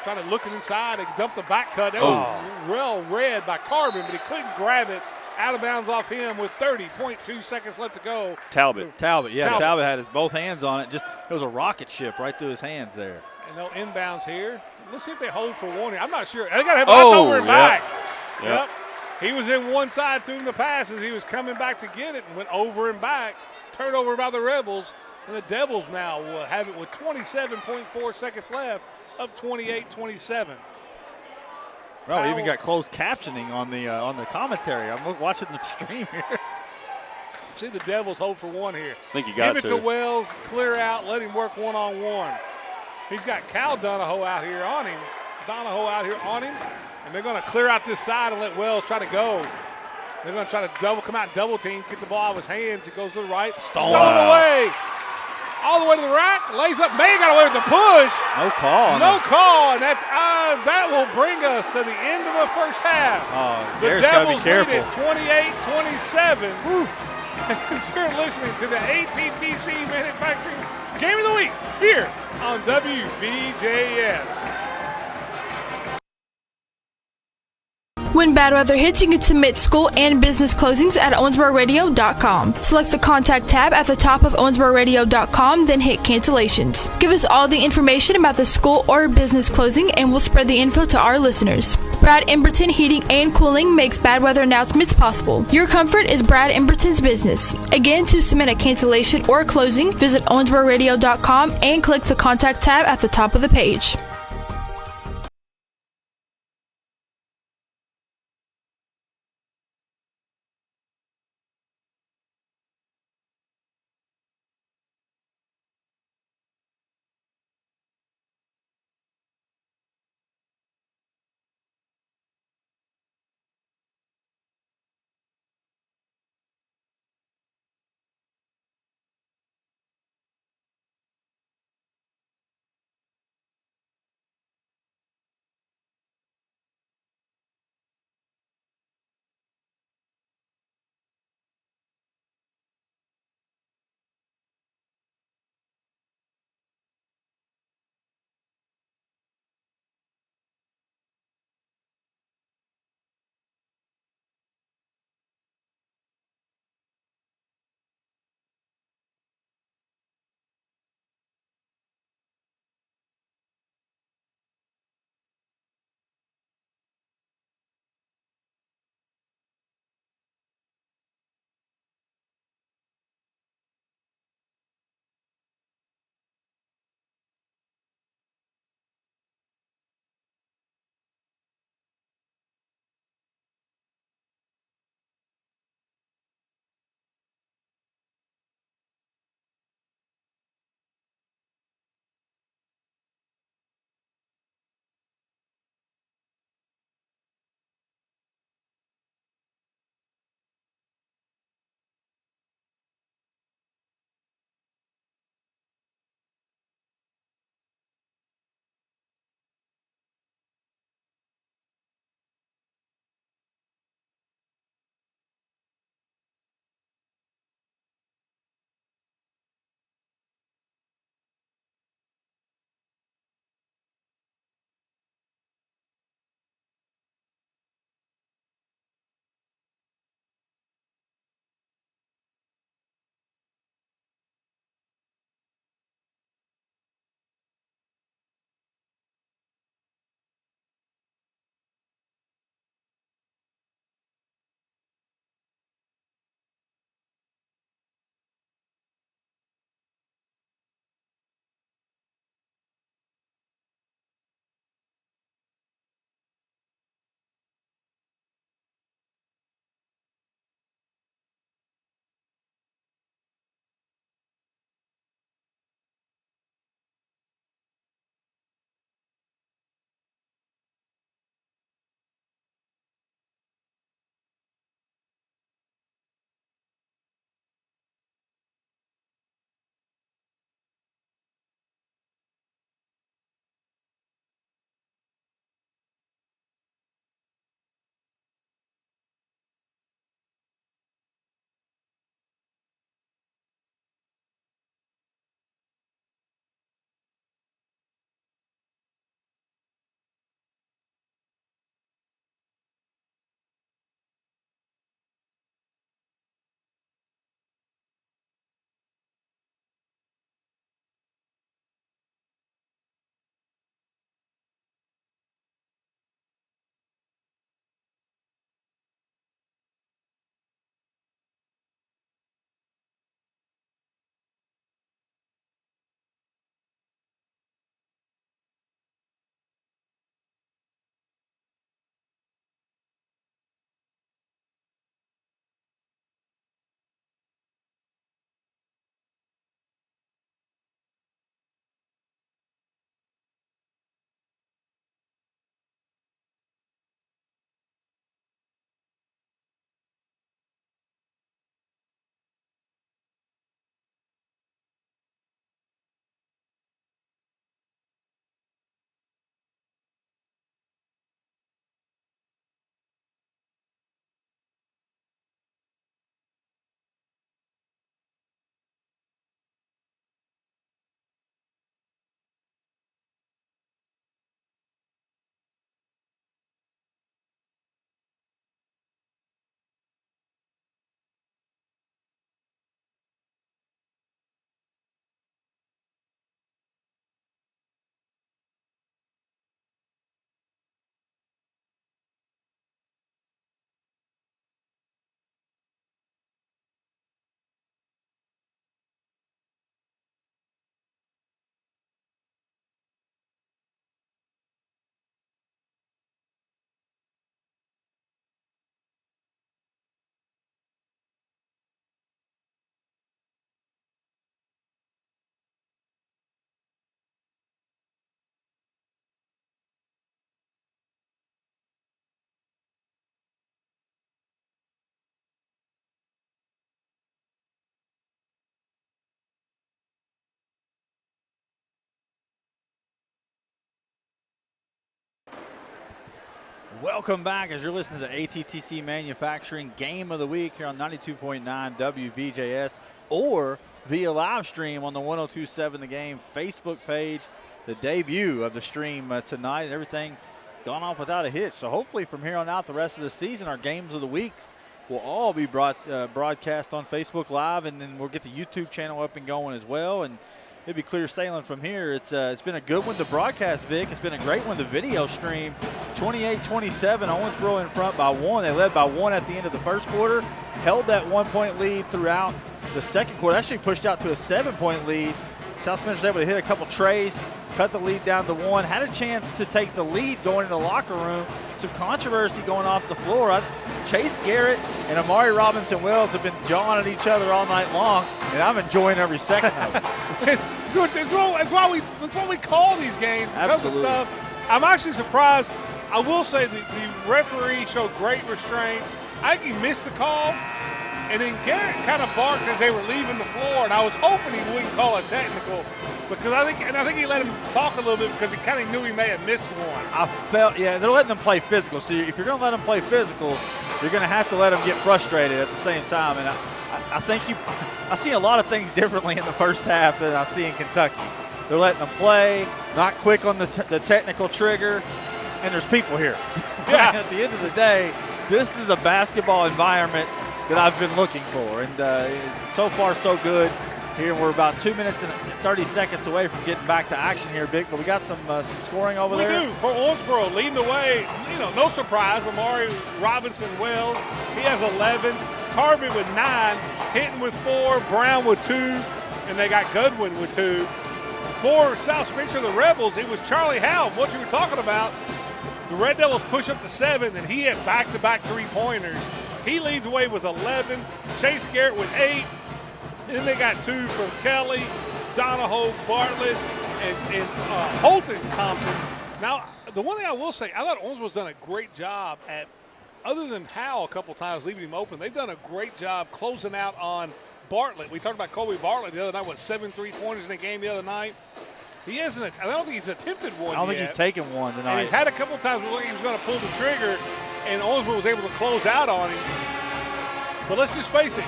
Trying to look inside and dump the back cut. That was well read by Carbon, but he couldn't grab it out of bounds off him with 30.2 seconds left to go. Talbot, yeah. Talbot had his both hands on it. It was a rocket ship right through his hands there. And they'll inbounds here. Let's see if they hold for one here. I'm not sure. They got to have over and back. Yep. He was in one side through the passes. He was coming back to get it and went over and back. Turnover by the Rebels. And the Devils now will have it with 27.4 seconds left, up 28-27. Well, we even got closed captioning on the commentary. I'm watching the stream here. See the Devils hold for one here. I think you got Give it to Wells, clear out, let him work one-on-one. He's got Cal Donahoe out here on him. And they're going to clear out this side and let Wells try to go. They're going to try to come out double team, get the ball out of his hands. It goes to the right. Stolen away. All the way to the rack, lays up. May got away with the push. No call. No call, and that will bring us to the end of the first half. The Devils lead it 28-27. As you're listening to the ATTC Manufacturing Game of the Week here on WVJS. When bad weather hits, you can submit school and business closings at owensbororadio.com. Select the contact tab at the top of owensbororadio.com, then hit cancellations. Give us all the information about the school or business closing, and we'll spread the info to our listeners. Brad Emberton Heating and Cooling makes bad weather announcements possible. Your comfort is Brad Emberton's business. Again, to submit a cancellation or closing, visit owensbororadio.com and click the contact tab at the top of the page. Welcome back as you're listening to the ATTC Manufacturing Game of the Week here on 92.9 WBJS or via live stream on the 102.7 The Game Facebook page. The debut of the stream tonight, and everything gone off without a hitch. So hopefully from here on out the rest of the season, our games of the weeks will all be broadcast on Facebook Live, and then we'll get the YouTube channel up and going as well. And it'll be clear sailing from here. It's been a good one to broadcast, Vic. It's been a great one to video stream. 28-27, Owensboro in front by 1. They led by 1 at the end of the first quarter, held that 1-point lead throughout the second quarter. Actually pushed out to a 7-point lead. South Spencer was able to hit a couple trays, cut the lead down to 1, had a chance to take the lead going into the locker room. Some controversy going off the floor. Chase Garrett and Amari Robinson-Wells have been jawing at each other all night long, and I'm enjoying every second of it. That's why we call these games, because of stuff. I'm actually surprised. I will say the referee showed great restraint. I think he missed the call, and then Garrett kind of barked as they were leaving the floor, and I was hoping he wouldn't call a technical, because I think he let him talk a little bit because he kind of knew he may have missed one. They're letting them play physical. So if you're going to let them play physical, you're going to have to let them get frustrated at the same time. And I see a lot of things differently in the first half than I see in Kentucky. They're letting them play, not quick on the technical trigger, and there's people here. Yeah. At the end of the day, this is a basketball environment that I've been looking for. And so far, so good. Here we're about 2 minutes and 30 seconds away from getting back to action here, Vic. But we got some scoring over there. We do. For Owensboro, leading the way, no surprise, Amari Robinson-Wells. He has 11. Carbon with 9. Hinton with 4. Brown with 2. And they got Goodwin with 2. For South Spencer, the Rebels, it was Charlie Howe, what you were talking about. The Red Devils push up to 7, and he had back-to-back three-pointers. He leads the way with 11. Chase Garrett with 8. Then they got 2 from Kelly, Donahoe, Bartlett, and Holton Compton. Now, the one thing I will say, I thought Owensboro's done a great job at, other than Howe a couple times leaving him open, they've done a great job closing out on Bartlett. We talked about Colby Bartlett the other night, 7 3-pointers in the game the other night. He hasn't. I don't think he's attempted one yet. I don't think he's taken one tonight. And he's had a couple times where he was going to pull the trigger, and Owensboro was able to close out on him. But let's just face it.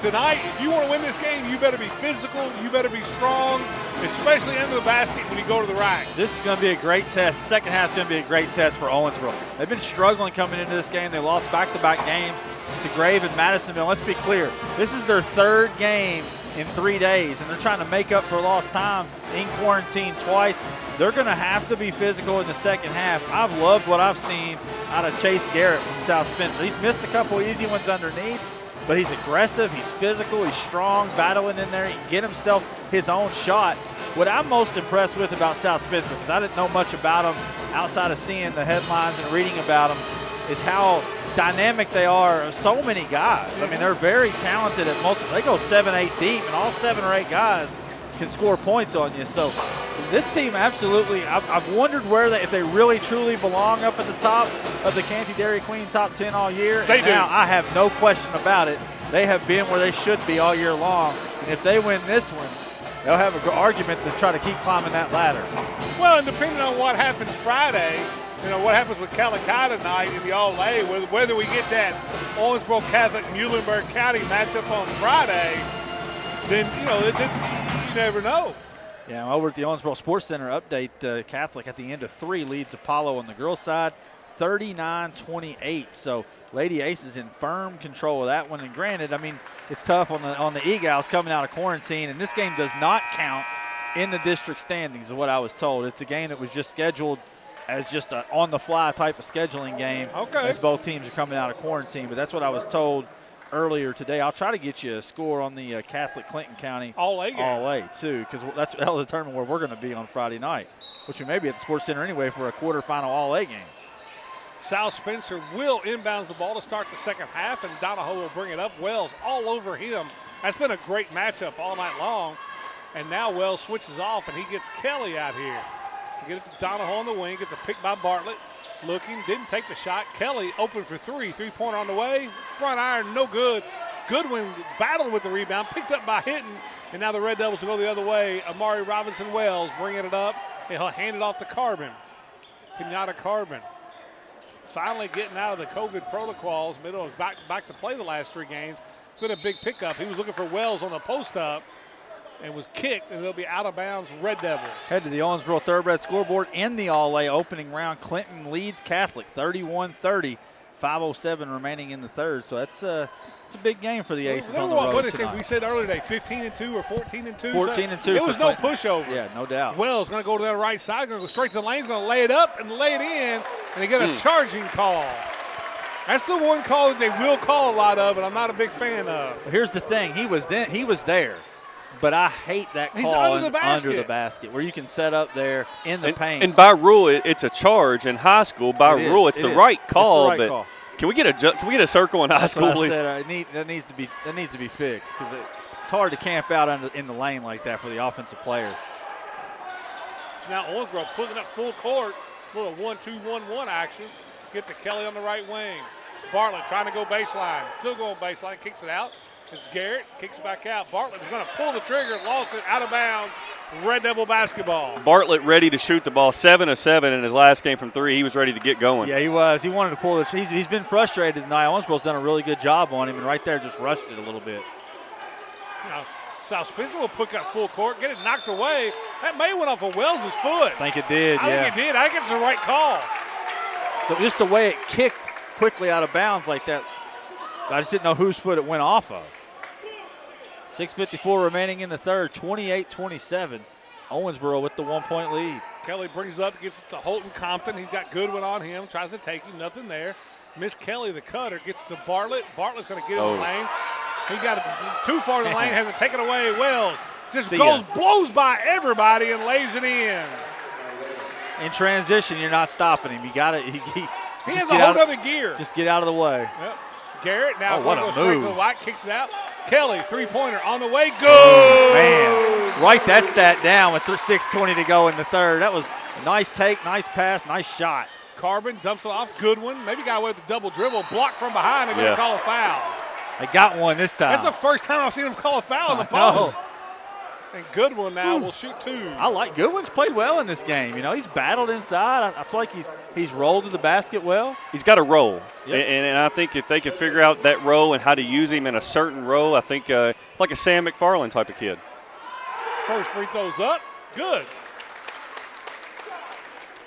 Tonight, if you want to win this game, you better be physical, you better be strong, especially under the basket when you go to the rack. This is going to be a great test. Second half is going to be a great test for Owensboro. They've been struggling coming into this game. They lost back-to-back games to Grave and Madisonville. Let's be clear. This is their third game in 3 days, and they're trying to make up for lost time in quarantine twice. They're going to have to be physical in the second half. I've loved what I've seen out of Chase Garrett from South Spencer. He's missed a couple easy ones underneath, but he's aggressive, he's physical, he's strong, battling in there. He can get himself his own shot. What I'm most impressed with about South Spencer, because I didn't know much about them outside of seeing the headlines and reading about them, is how dynamic they are. So many guys. I mean, they're very talented at multiple. They go 7-8 deep, and all 7 or 8 guys can score points on you. So this team absolutely, I've wondered if they really truly belong up at the top of the Canty Dairy Queen top 10 all year. They do. Now I have no question about it. They have been where they should be all year long. And if they win this one, they'll have an argument to try to keep climbing that ladder. Well, and depending on what happens Friday, what happens with Calicut tonight in the All-A, whether we get that Owensboro Catholic-Muhlenberg County matchup on Friday, then, you never know. Yeah, over at the Owensboro Sports Center update, Catholic at the end of 3 leads Apollo on the girls' side, 39-28. So Lady Aces in firm control of that one. And granted, I mean, it's tough on the Eagles coming out of quarantine, and this game does not count in the district standings is what I was told. It's a game that was just scheduled as just an on-the-fly type of scheduling game. Okay. As both teams are coming out of quarantine, but that's what I was told earlier today. I'll try to get you a score on the Catholic Clinton County All-A game. All-A, too, because that'll determine where we're going to be on Friday night, which we may be at the Sports Center anyway for a quarterfinal All-A game. South Spencer will inbounds the ball to start the second half, and Donahoe will bring it up. Wells all over him. That's been a great matchup all night long. And now Wells switches off, and he gets Kelly out here. Get it to Donahoe on the wing. Gets a pick by Bartlett. Looking, didn't take the shot. Kelly open for 3. 3-pointer on the way. Front iron, no good. Goodwin battled with the rebound, picked up by Hinton, and now the Red Devils will go the other way. Amari Robinson-Wells bringing it up. He'll hand it off to Carbon. Kenyatta Carbon. finally getting out of the COVID protocols. Middle is back to play the last 3 games. It's been a big pickup. He was looking for Wells on the post-up and was kicked, and they'll be out of bounds, Red Devils. Head to the Owensboro Thoroughbred scoreboard in the All-A opening round. Clinton leads Catholic 31-30. 5:07 remaining in the third. So it's a big game for the Aces on the road tonight. We said earlier today, 15-2 or 14-2. 14-2. It was no pushover. Yeah, no doubt. Wells going to go to that right side, going to go straight to the lane, going to lay it up and lay it in, and they get a charging call. That's the one call that they will call a lot of, and I'm not a big fan of. Here's the thing. He was there. But I hate that call. He's under the basket where you can set up there in the paint. And by rule, it's a charge in high school. By rule, it's the right call. It's the right call. Can we get a circle in high school, please? That needs to be fixed because it's hard to camp out in the lane like that for the offensive player. Now Owensboro putting up full court, little 1-2-1-1 action. Get to Kelly on the right wing. Bartlett trying to go baseline, still going baseline, kicks it out. It's Garrett, kicks it back out. Bartlett is going to pull the trigger, lost it, out of bounds. Red Devil basketball. Bartlett ready to shoot the ball, 7 of 7 in his last game from 3. He was ready to get going. Yeah, he was. He wanted to pull it. He's been frustrated tonight. Owensboro's done a really good job on him, and right there just rushed it a little bit. Now, South Spencer will pick up full court, get it knocked away. That may have went off of Wells' foot. I think it did, I think it did. I think it's the right call. Just the way it kicked quickly out of bounds like that, I just didn't know whose foot it went off of. 6:54 remaining in the third, 28-27. Owensboro with the 1-point lead. Kelly brings it up, gets it to Holton Compton. He's got Goodwin on him, tries to take him, nothing there. Miss Kelly, the cutter, gets to Bartlett. Bartlett's going to get in the lane. He got it too far in the lane, has it taken away. Wells just blows by everybody and lays it in. In transition, you're not stopping him. You got it. He has a whole other gear. Just get out of the way. Yep. Garrett now what goes a straight move. to the right, kicks it out. Kelly, three-pointer on the way. Good! Man, write that stat down with 6:20 to go in the third. That was a nice take, nice pass, nice shot. Carbon dumps it off. Goodwin maybe got away with the double dribble. Blocked from behind. They're going to call a foul. They got one this time. That's the first time I've seen him call a foul in the post. And Goodwin now will shoot 2. I like Goodwin's played well in this game. You know, he's battled inside. I feel like he's rolled to the basket well. He's got a role. Yep. And I think if they can figure out that role and how to use him in a certain role, I think like a Sam McFarland type of kid. First free throw's up. Good.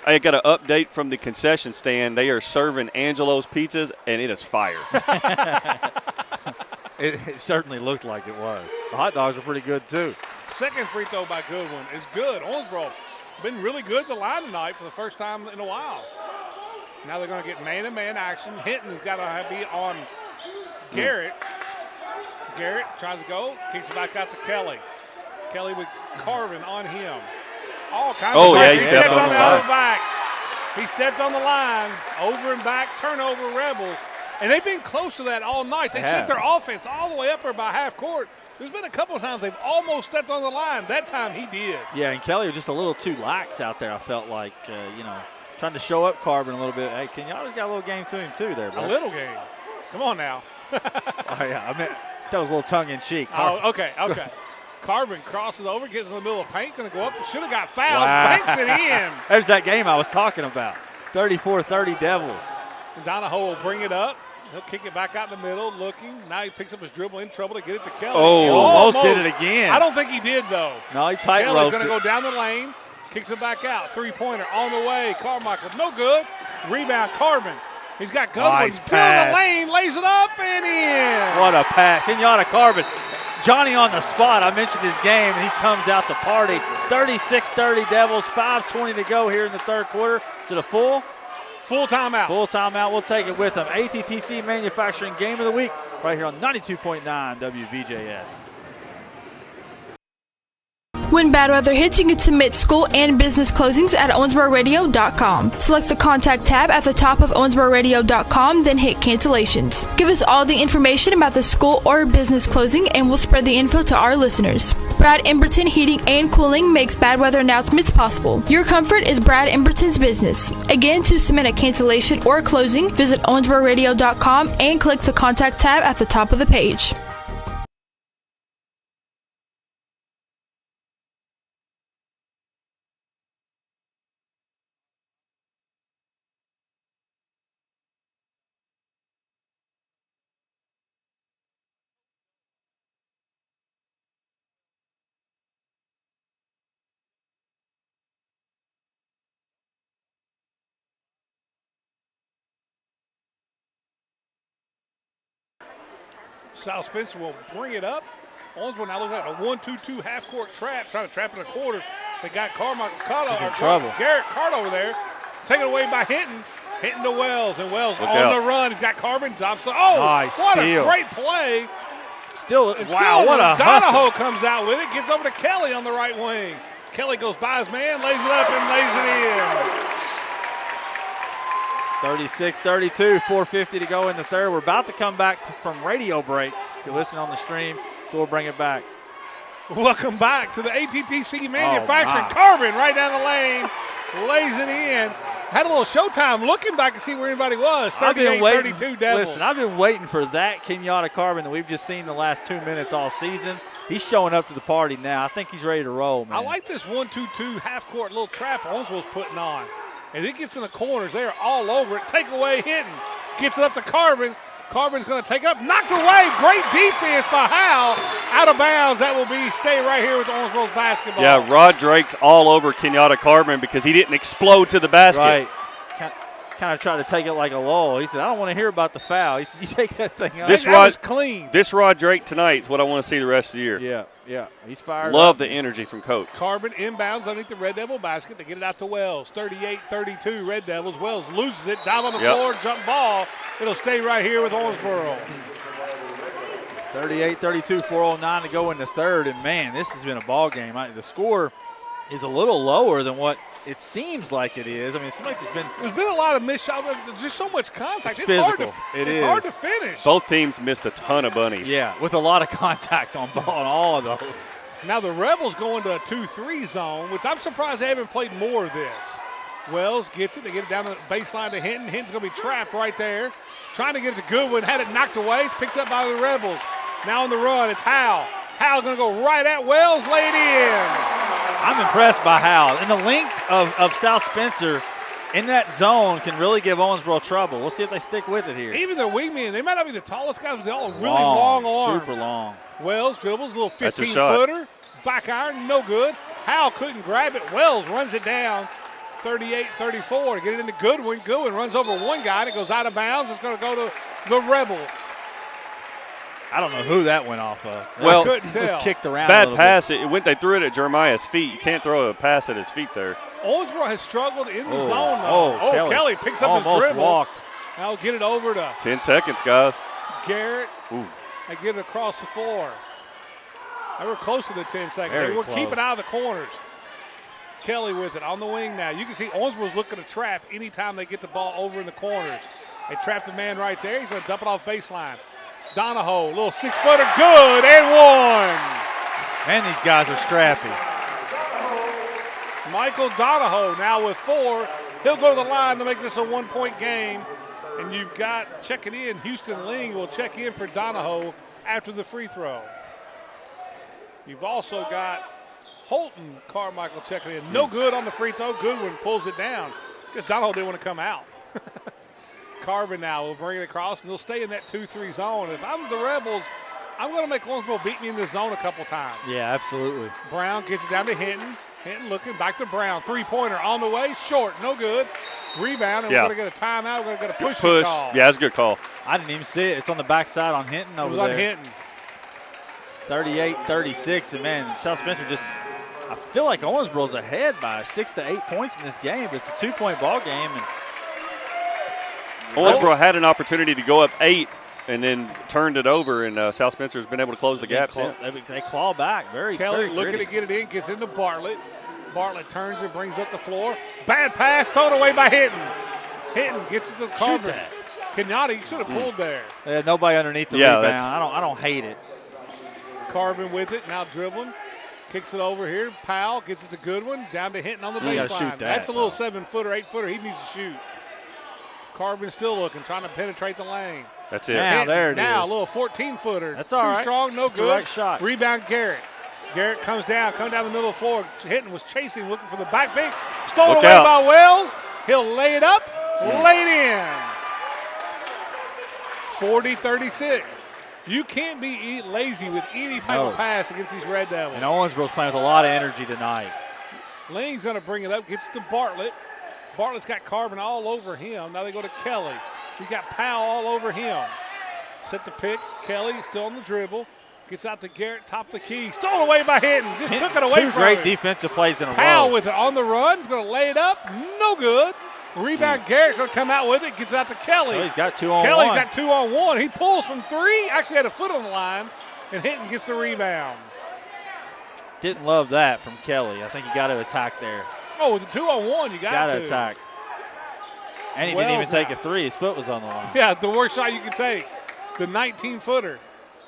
I got an update from the concession stand. They are serving Angelo's pizzas, and it is fire. It certainly looked like it was. The hot dogs are pretty good, too. Second free throw by Goodwin is good. Owensboro been really good at the line tonight for the first time in a while. Now they're going to get man-to-man action. Hinton's got to be on Garrett. Garrett tries to go, kicks it back out to Kelly. Kelly with Carvin on him. All kinds of he stepped on the line. Back. He stepped on the line, over and back, turnover Rebels. And they've been close to that all night. They sent their offense all the way up there by half court. There's been a couple of times they've almost stepped on the line. That time he did. Yeah, and Kelly was just a little too lax out there, I felt like, trying to show up Carbon a little bit. Hey, can y'all just got a little game to him, too, there, bro? A little game. Come on now. I meant that was a little tongue-in-cheek. Okay. Carbon crosses over, gets in the middle of the paint, going to go up. Should have got fouled. Banks it in. There's that game I was talking about. 34-30 Devils. And Donahoe will bring it up. He'll kick it back out in the middle, looking. Now he picks up his dribble, in trouble to get it to Kelly. Almost did it again. I don't think he did, though. No, he tight roped. Kelly's going to go down the lane, kicks it back out. Three-pointer on the way. Carmichael, no good. Rebound, Carbon. He's got Goodwin. Nice filling the lane, lays it up and in. What a pass. Kenyatta Carbon. Johnny on the spot. I mentioned his game, and he comes out to party. 36-30 Devils, 5:20 to go here in the third quarter. Is it a full? Full timeout. Full timeout. We'll take it with them. ATTC Manufacturing Game of the Week right here on 92.9 WBJS. When bad weather hits, you can submit school and business closings at owensbororadio.com. Select the Contact tab at the top of owensbororadio.com, then hit Cancellations. Give us all the information about the school or business closing, and we'll spread the info to our listeners. Brad Emberton Heating and Cooling makes bad weather announcements possible. Your comfort is Brad Emberton's business. Again, to submit a cancellation or closing, visit owensbororadio.com and click the Contact tab at the top of the page. South Spencer will bring it up. Owensboro now looking at a 1-2-2 half-court trap, trying to trap in the quarter. They got Garrett Cart over there. Taken away by Hinton. Hinton to Wells, and Wells Look on out. the run. He's got Carbon. What steal. a great play. Wow, what a Donahoe hustle. comes out with it, gets over to Kelly on the right wing. Kelly goes by his man, lays it up, and lays it in. 36-32, 4:50 to go in the third. We're about to come back from radio break. If you listen on the stream, so we'll bring it back. Welcome back to the ATTC Manufacturing. my. Carbon right down the lane, lays it in. Had a little showtime looking back to see where anybody was. 38-32 Devils. Listen, I've been waiting for that Kenyatta Carbon that we've just seen the last 2 minutes all season. He's showing up to the party now. I think he's ready to roll, man. I like this 1-2-2 half-court little trap Owensboro's putting on. And it gets in the corners. They are all over it. Take away Hinton. Gets it up to Carbon. Carbon's going to take it up. Knocked away. Great defense by Howell. Out of bounds. That will stay right here with Owensboro's basketball. Yeah, Rod Drake's all over Kenyatta Carbon because he didn't explode to the basket. Right. Kind of tried to take it like a lull. He said, I don't want to hear about the foul. He said, you take that thing out. That was clean. This Rod Drake tonight is what I want to see the rest of the year. Yeah. He's fired Love up. the energy from Coach. Carbon inbounds underneath the Red Devil basket. They get it out to Wells. 38-32 Red Devils. Wells loses it. Dive on the floor. Jump ball. It'll stay right here with Owensboro. 38-32, 4:09 to go in the third. And, man, this has been a ball game. The score is a little lower than what it seems like it is. I mean, it seems like there's been a lot of missed shots. There's just so much contact. It's physical. It's hard to finish. Both teams missed a ton of bunnies. Yeah, with a lot of contact on ball on all of those. Now the Rebels go into a 2-3 zone, which I'm surprised they haven't played more of this. Wells gets it. They get it down the baseline to Hinton. Hinton's going to be trapped right there. Trying to get it to Goodwin. Had it knocked away. It's picked up by the Rebels. Now on the run, it's Howell. Howell's going to go right at Wells. Laid in. I'm impressed by Howell. And the length of South Spencer in that zone can really give Owensboro trouble. We'll see if they stick with it here. Even their wingmen, they might not be the tallest guys, but they're all really long arms. Super long. Wells dribbles, a little 15-footer. Back iron, no good. Howell couldn't grab it. Wells runs it down. 38-34 to get it into Goodwin. Goodwin runs over one guy, and it goes out of bounds. It's going to go to the Rebels. I don't know who that went off of. Well, I couldn't tell. It was kicked around bad a pass. They threw it at Jeremiah's feet. You can't throw a pass at his feet there. Owensboro has struggled in the zone, though. Kelly picks up his dribble. Walked. Now get it over to 10 seconds, guys. Garrett. Ooh. They get it across the floor. They were close to the 10 seconds. Very they were close. keeping out of the corners. Kelly with it on the wing now. You can see Owensboro's looking to trap anytime they get the ball over in the corners. They trapped the man right there. He's going to dump it off baseline. Donahoe, little 6-footer, good, and one. Man, these guys are scrappy. Michael Donahoe now with 4. He'll go to the line to make this a 1-point game. And you've got checking in, Houston Ling will check in for Donahoe after the free throw. You've also got Holton Carmichael checking in. No good on the free throw. Goodwin pulls it down because Donahoe didn't want to come out. Carbon now will bring it across, and they'll stay in that 2-3 zone. If I'm the Rebels, I'm going to make Owensboro beat me in this zone a couple times. Yeah, absolutely. Brown gets it down to Hinton. Hinton looking back to Brown. Three-pointer on the way. Short, no good. Rebound, and we're going to get a timeout. We're going to get a push call. Yeah, that's a good call. I didn't even see it. It's on the backside on Hinton over there. It was on Hinton. 38-36, and, man, South Spencer just – I feel like Owensboro's ahead by 6 to 8 points in this game, but it's a 2-point ball game. And Owensboro had an opportunity to go up 8 and then turned it over, and South Spencer's been able to close the gap since. They claw back. Kelly looking to get it in, gets into Bartlett. Bartlett turns and brings up the floor. Bad pass, thrown away by Hinton. Hinton gets it to the Carbon. Kenyatta should have pulled there. Nobody underneath the rebound. I don't hate it. Carbon with it, now dribbling. Kicks it over here. Powell gets it to Goodwin. Down to Hinton on the baseline. That's a little 7-footer, 8-footer. He needs to shoot. Carbon still looking, trying to penetrate the lane. That's it. Now, there it is. Now, a little 14-footer. That's all right. Too strong, no good. The right shot. Rebound, Garrett. Garrett comes down the middle of the floor. Hinton was chasing, looking for the back pick. Stolen away by Wells. He'll lay it up. Laid in. 40-36. You can't be lazy with any type of pass against these Red Devils. And Owensboro's playing with a lot of energy tonight. Lane's going to bring it up, gets to Bartlett. Bartlett's got Carbon all over him. Now they go to Kelly. He's got Powell all over him. Set the pick. Kelly still on the dribble. Gets out to Garrett, top of the key. Stolen away by Hinton. Just took it away from him. Two great defensive plays in a row. Powell with it on the run. He's going to lay it up. No good. Rebound. Garrett's going to come out with it. Gets out to Kelly. So he's got 2-on-1. Kelly's got 2-on-1. He pulls from 3. Actually had a foot on the line. And Hinton gets the rebound. Didn't love that from Kelly. I think you got to attack there. Oh, with the 2-on-1, you got to attack. And he didn't even take a 3. His foot was on the line. Yeah, the worst shot you can take. The 19-footer.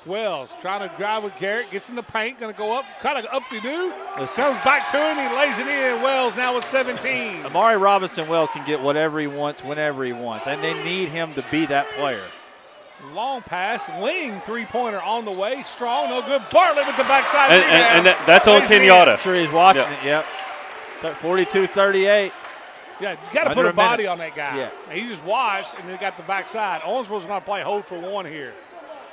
Wells trying to drive with Garrett. Gets in the paint. Going to go up. Kind of up-to-do. Comes back to him. He lays it in. Wells now with 17. Amari Robinson-Wells can get whatever he wants whenever he wants. And they need him to be that player. Long pass. Ling three-pointer on the way. Strong. No good. Bartlett with the backside and that's on Kenyatta. I'm sure he's watching it. Yep. 42-38. Yeah, you got to put a body on that guy. Yeah. And he just watched and then got the backside. Owensboro's going to play hold for 1 here.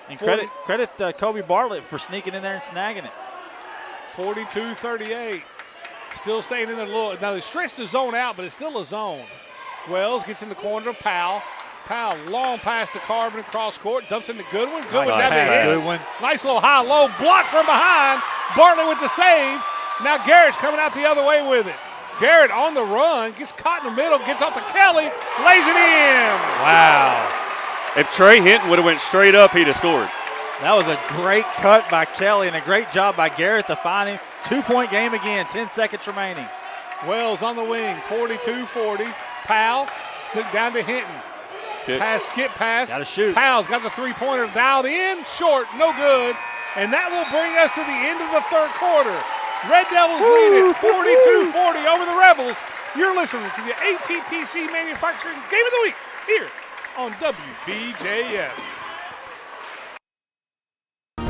And credit Kobe Bartlett for sneaking in there and snagging it. 42-38. Still staying in there a little. Now they stretched the zone out, but it's still a zone. Wells gets in the corner to Powell. Powell, long pass to Carbon across court. Dumps into Goodwin. Goodwin down the head. Nice little high-low block from behind. Bartlett with the save. Now Garrett's coming out the other way with it. Garrett on the run. Gets caught in the middle. Gets off to Kelly. Lays it in. Wow. If Trey Hinton would have went straight up, he'd have scored. That was a great cut by Kelly and a great job by Garrett to find him. 2-point game again, 10 seconds remaining. Wells on the wing, 42-40. Powell down to Hinton. Pass, skip pass. Got to shoot. Powell's got the three-pointer dialed in. Short, no good. And that will bring us to the end of the third quarter. Red Devils lead it 42-40 over the Rebels. You're listening to the ATTC Manufacturing Game of the Week here on WBJS.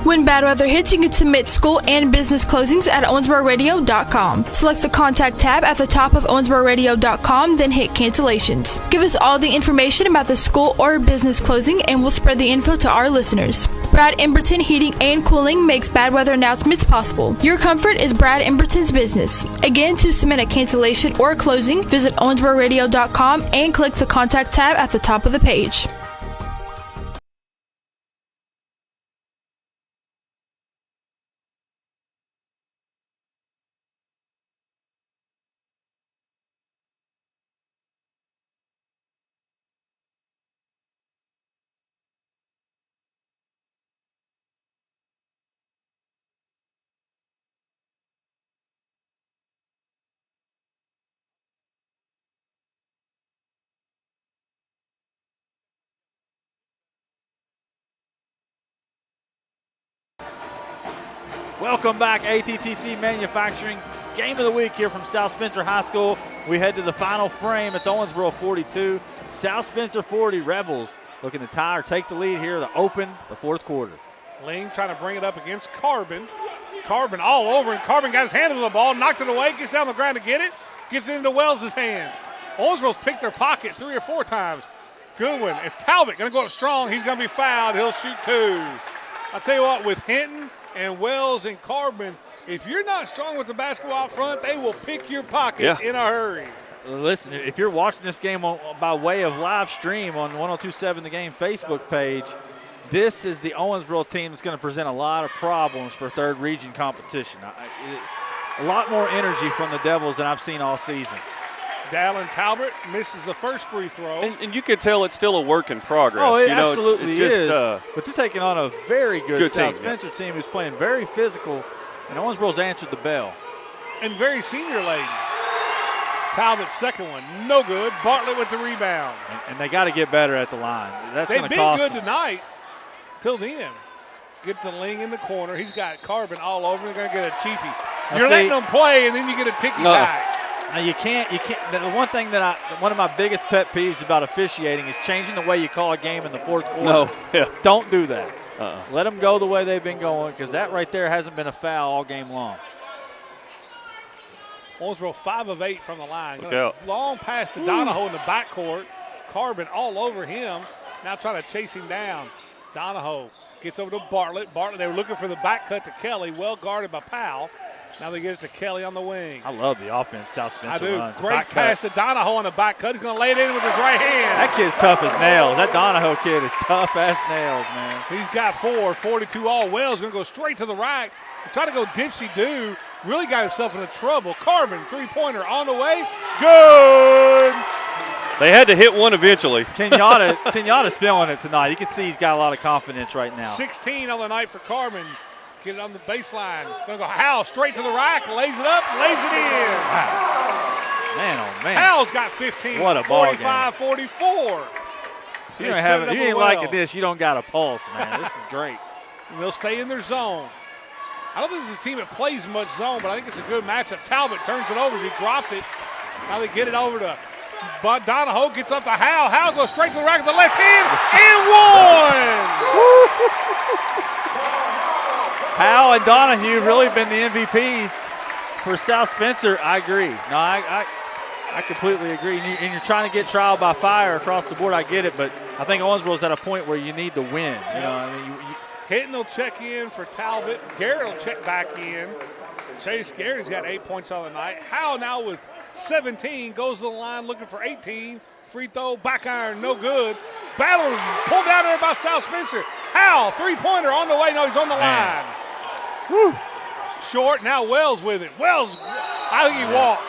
When bad weather hits, you can submit school and business closings at owensbororadio.com. Select the contact tab at the top of owensbororadio.com, then hit cancellations. Give us all the information about the school or business closing and we'll spread the info to our listeners. Brad Emberton Heating and Cooling makes bad weather announcements possible. Your comfort is Brad Emberton's business. Again, to submit a cancellation or a closing, visit owensbororadio.com and click the contact tab at the top of the page. Welcome back, ATTC Manufacturing. Game of the week here from South Spencer High School. We head to the final frame. It's Owensboro 42, South Spencer 40. Rebels looking to tie or take the lead here to open the fourth quarter. Ling trying to bring it up against Carbon. Carbon all over, and Carbon got his hand on the ball, knocked it away, gets down the ground to get it, gets it into Wells' hands. Owensboro's picked their pocket 3 or 4 times. Goodwin, it's Talbot going to go up strong. He's going to be fouled. He'll shoot 2. I'll tell you what, with Hinton and Wells and Carbon, if you're not strong with the basketball out front, they will pick your pocket in a hurry. Listen, if you're watching this game by way of live stream on 102.7 The Game Facebook page, this is the Owensboro team that's going to present a lot of problems for third region competition. A lot more energy from the Devils than I've seen all season. Dallin Talbot misses the first free throw. And you can tell it's still a work in progress. Oh, it absolutely it's just, is. But they're taking on a very good South team, Spencer team who's playing very physical, and Owensboro's answered the bell. And very senior laden. Talbot's second one, no good. Bartlett with the rebound. And they got to get better at the line. That's They've going to been cost good them. tonight till then. Get the Ling in the corner. He's got Carbon all over. They're going to get a cheapie. You're letting them play, and then you get a ticky back. Now you can't. The one thing one of my biggest pet peeves about officiating is changing the way you call a game in the fourth quarter. Don't do that. Let them go the way they've been going, because that right there hasn't been a foul all game long. Owensboro 5 of 8 from the line. Long pass to Donahoe in the backcourt. Carbon all over him. Now trying to chase him down. Donahoe gets over to Bartlett. They were looking for the back cut to Kelly. Well guarded by Powell. Now they get it to Kelly on the wing. I love the offense South Spencer I do. runs. Great pass to Donahoe on the back cut. He's going to lay it in with his right hand. That kid's tough as nails. That Donahoe kid is tough as nails, man. He's got 4, 42 all. Wells going to go straight to the rack. Try to go dipsy-do. Really got himself into trouble. Carbon, three-pointer on the way. Good. They had to hit one eventually. Kenyatta's feeling it tonight. You can see he's got a lot of confidence right now. 16 on the night for Carbon. Get it on the baseline. Going to go Howell straight to the rack. Lays it up, lays it in. Wow. Man, oh, man. Howell's got 15. What a ball 45, game. 44. If you ain't liking this, you don't got a pulse, man. This is great. And they'll stay in their zone. I don't think it's a team that plays much zone, but I think it's a good matchup. Talbot turns it over. He dropped it. Now they get it over to Donahoe. Gets up to Howell. Howell goes straight to the rack of the left hand and one. Howell and Donahue really been the MVPs for South Spencer. I agree. No, I completely agree. And you're trying to get trial by fire across the board. I get it, but I think Owensboro's at a point where you need to win. You know, I mean, Hinton will check in for Talbot. Garrett will check back in. Chase Garrett's got 8 points on the night. Howell now with 17 goes to the line looking for 18. Free throw, back iron, no good. Battle pulled down there by South Spencer. Howell, three-pointer on the way. No, he's on the line. Woo. Short, now Wells with it. Wells, I think he walked.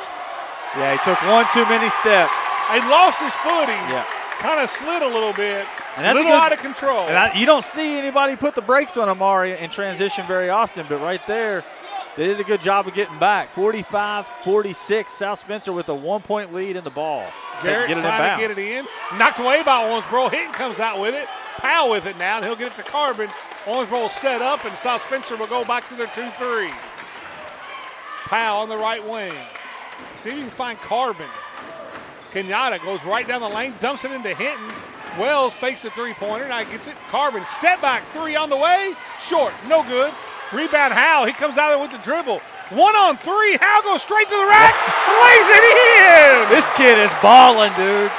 Yeah, he took one too many steps. He lost his footing. Yeah. Kind of slid a little bit. And that's a little out of control. And you don't see anybody put the brakes on Amari in transition very often, but right there, they did a good job of getting back. 45-46, South Spencer with a 1-point lead in the ball. Garrett trying to get it in. Knocked away by Owensboro. Hinton comes out with it. Powell with it now, and he'll get it to Carbon. Owensboro will set up, and South Spencer will go back to their 2-3. Powell on the right wing. See if you can find Carbon. Kenyatta goes right down the lane, dumps it into Hinton. Wells fakes a three-pointer, now gets it. Carbon, step back, three on the way. Short, no good. Rebound Howell, he comes out there with the dribble. 1-on-3, Howell goes straight to the rack, lays it in. This kid is balling, dude.